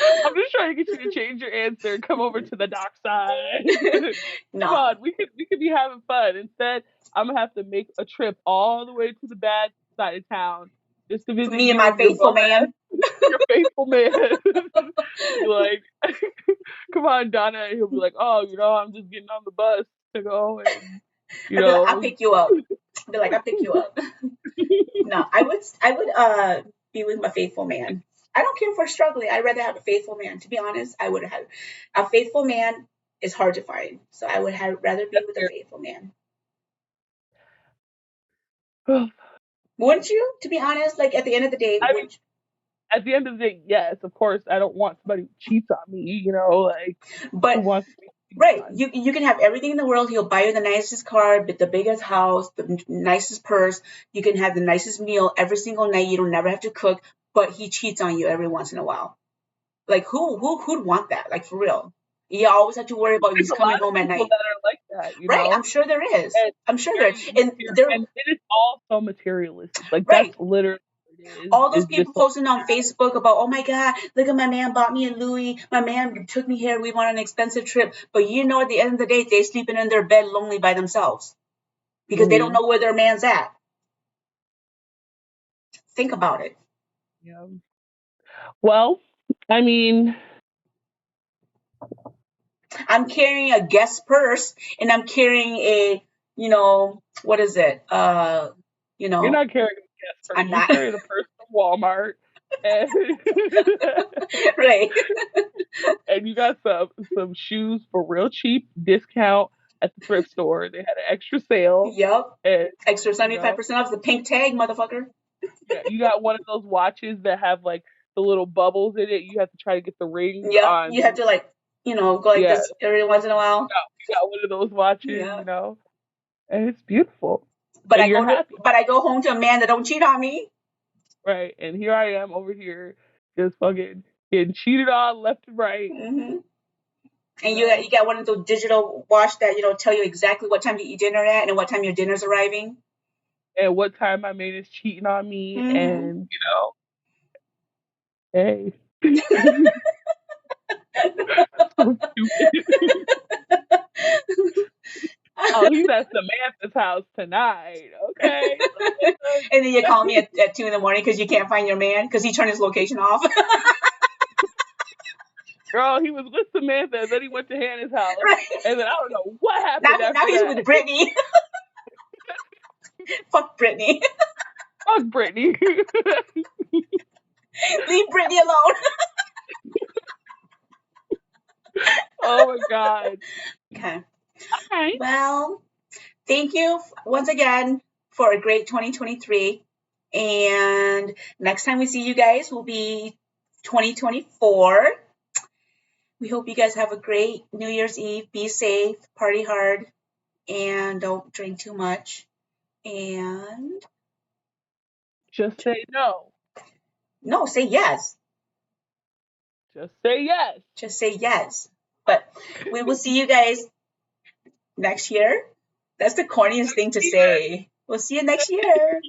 [SPEAKER 2] I'm just trying to get you to change your answer and come over to the dark side. Come
[SPEAKER 3] No,
[SPEAKER 2] on, we could be having fun. Instead, I'm gonna have to make a trip all the way to the bad side of town just to visit
[SPEAKER 3] me and
[SPEAKER 2] you
[SPEAKER 3] my
[SPEAKER 2] and your
[SPEAKER 3] faithful
[SPEAKER 2] bum ass,
[SPEAKER 3] man.
[SPEAKER 2] your faithful man. Be like, come on, Donna, and he'll be like, oh, I'm just getting on the bus to go and you
[SPEAKER 3] I'd be like, I'll
[SPEAKER 2] know.
[SPEAKER 3] pick you up. I'd be like, I'll pick you up. No, I would be with my faithful man. I don't care if we're struggling. I'd rather have a faithful man. To be honest, I would have a faithful man is hard to find. So I would rather be with a faithful man. Wouldn't you? To be honest, like at the end of the day,
[SPEAKER 2] I mean,
[SPEAKER 3] wouldn't you?
[SPEAKER 2] at the end of the day, yes, of course, I don't want somebody who cheats on me. Like who
[SPEAKER 3] But
[SPEAKER 2] wants to be cheated
[SPEAKER 3] right,
[SPEAKER 2] on.
[SPEAKER 3] you can have everything in the world. He'll buy you the nicest car, the biggest house, the nicest purse. You can have the nicest meal every single night. You don't never have to cook, but he cheats on you every once in a while. Like who'd want that? Like for real. You always have to worry about
[SPEAKER 2] There's
[SPEAKER 3] he's
[SPEAKER 2] a
[SPEAKER 3] coming
[SPEAKER 2] lot of
[SPEAKER 3] home at
[SPEAKER 2] people
[SPEAKER 3] night.
[SPEAKER 2] that are like that,
[SPEAKER 3] Right, I'm sure there is.
[SPEAKER 2] And
[SPEAKER 3] I'm sure there is.
[SPEAKER 2] very
[SPEAKER 3] And
[SPEAKER 2] material,
[SPEAKER 3] there
[SPEAKER 2] and it is all so materialistic. Like
[SPEAKER 3] right.
[SPEAKER 2] that's literally what it
[SPEAKER 3] All those
[SPEAKER 2] is just
[SPEAKER 3] people
[SPEAKER 2] like
[SPEAKER 3] posting on Facebook about, oh my God, look at my man bought me a Louis. My man took me here. We went on an expensive trip. But at the end of the day, they sleeping in their bed lonely by themselves because they don't
[SPEAKER 2] mhm,
[SPEAKER 3] know where their man's at. Think about it.
[SPEAKER 2] yeah. Well, I mean,
[SPEAKER 3] I'm carrying a Guess purse and I'm carrying what is it?
[SPEAKER 2] you're not carrying a guest purse.
[SPEAKER 3] I'm
[SPEAKER 2] You're
[SPEAKER 3] not.
[SPEAKER 2] carrying a purse from Walmart, and
[SPEAKER 3] Right.
[SPEAKER 2] and you got some shoes for real cheap discount at the thrift store. They had an extra sale,
[SPEAKER 3] Yep.
[SPEAKER 2] and
[SPEAKER 3] Extra
[SPEAKER 2] you know
[SPEAKER 3] 75% off the pink tag, motherfucker.
[SPEAKER 2] Yeah, you got one of those watches that have like the little bubbles in it. You have to try to get the rings
[SPEAKER 3] Yep.
[SPEAKER 2] on.
[SPEAKER 3] You have to go like
[SPEAKER 2] Yeah,
[SPEAKER 3] this every once in a while.
[SPEAKER 2] you got one of those watches,
[SPEAKER 3] Yeah.
[SPEAKER 2] and it's beautiful,
[SPEAKER 3] But
[SPEAKER 2] and
[SPEAKER 3] I
[SPEAKER 2] you're
[SPEAKER 3] go to
[SPEAKER 2] happy,
[SPEAKER 3] but I go home to a man that don't cheat on me.
[SPEAKER 2] right? And here I am over here, just fucking getting cheated on left and right.
[SPEAKER 3] Hmm.
[SPEAKER 2] You
[SPEAKER 3] And
[SPEAKER 2] know,
[SPEAKER 3] you got one of those digital watch that tell you exactly what time to eat dinner at and what time your dinner's arriving.
[SPEAKER 2] and what time my man is cheating on me,
[SPEAKER 3] Hmm.
[SPEAKER 2] and hey, so stupid. Oh, he's at Samantha's house tonight. Okay,
[SPEAKER 3] And then you call me at 2 in the morning because you can't find your man because he turned his location off.
[SPEAKER 2] girl, he was with Samantha, and then he went to Hannah's house,
[SPEAKER 3] Right.
[SPEAKER 2] and then I don't know what
[SPEAKER 3] Now,
[SPEAKER 2] happened
[SPEAKER 3] now
[SPEAKER 2] after
[SPEAKER 3] he's
[SPEAKER 2] that.
[SPEAKER 3] with Brittany. Fuck Brittany.
[SPEAKER 2] Fuck Brittany.
[SPEAKER 3] Leave Brittany alone.
[SPEAKER 2] Oh my god.
[SPEAKER 3] Okay.
[SPEAKER 2] Okay.
[SPEAKER 3] Well, thank you once again for a great 2023. And next time we see you guys will be 2024. We hope you guys have a great New Year's Eve. Be safe, party hard, and don't drink too much. And
[SPEAKER 2] Just say no.
[SPEAKER 3] no, say yes.
[SPEAKER 2] Just say yes.
[SPEAKER 3] Just say yes. But we will see you guys next year. That's the corniest thing to say. We'll see you next year.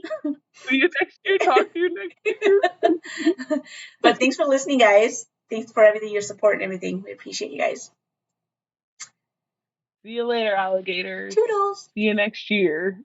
[SPEAKER 2] See you next year. Talk to you next year.
[SPEAKER 3] But thanks for listening, guys. Thanks for everything, your support and everything. We appreciate you guys.
[SPEAKER 2] See you later, alligators.
[SPEAKER 3] Toodles.
[SPEAKER 2] See you next year.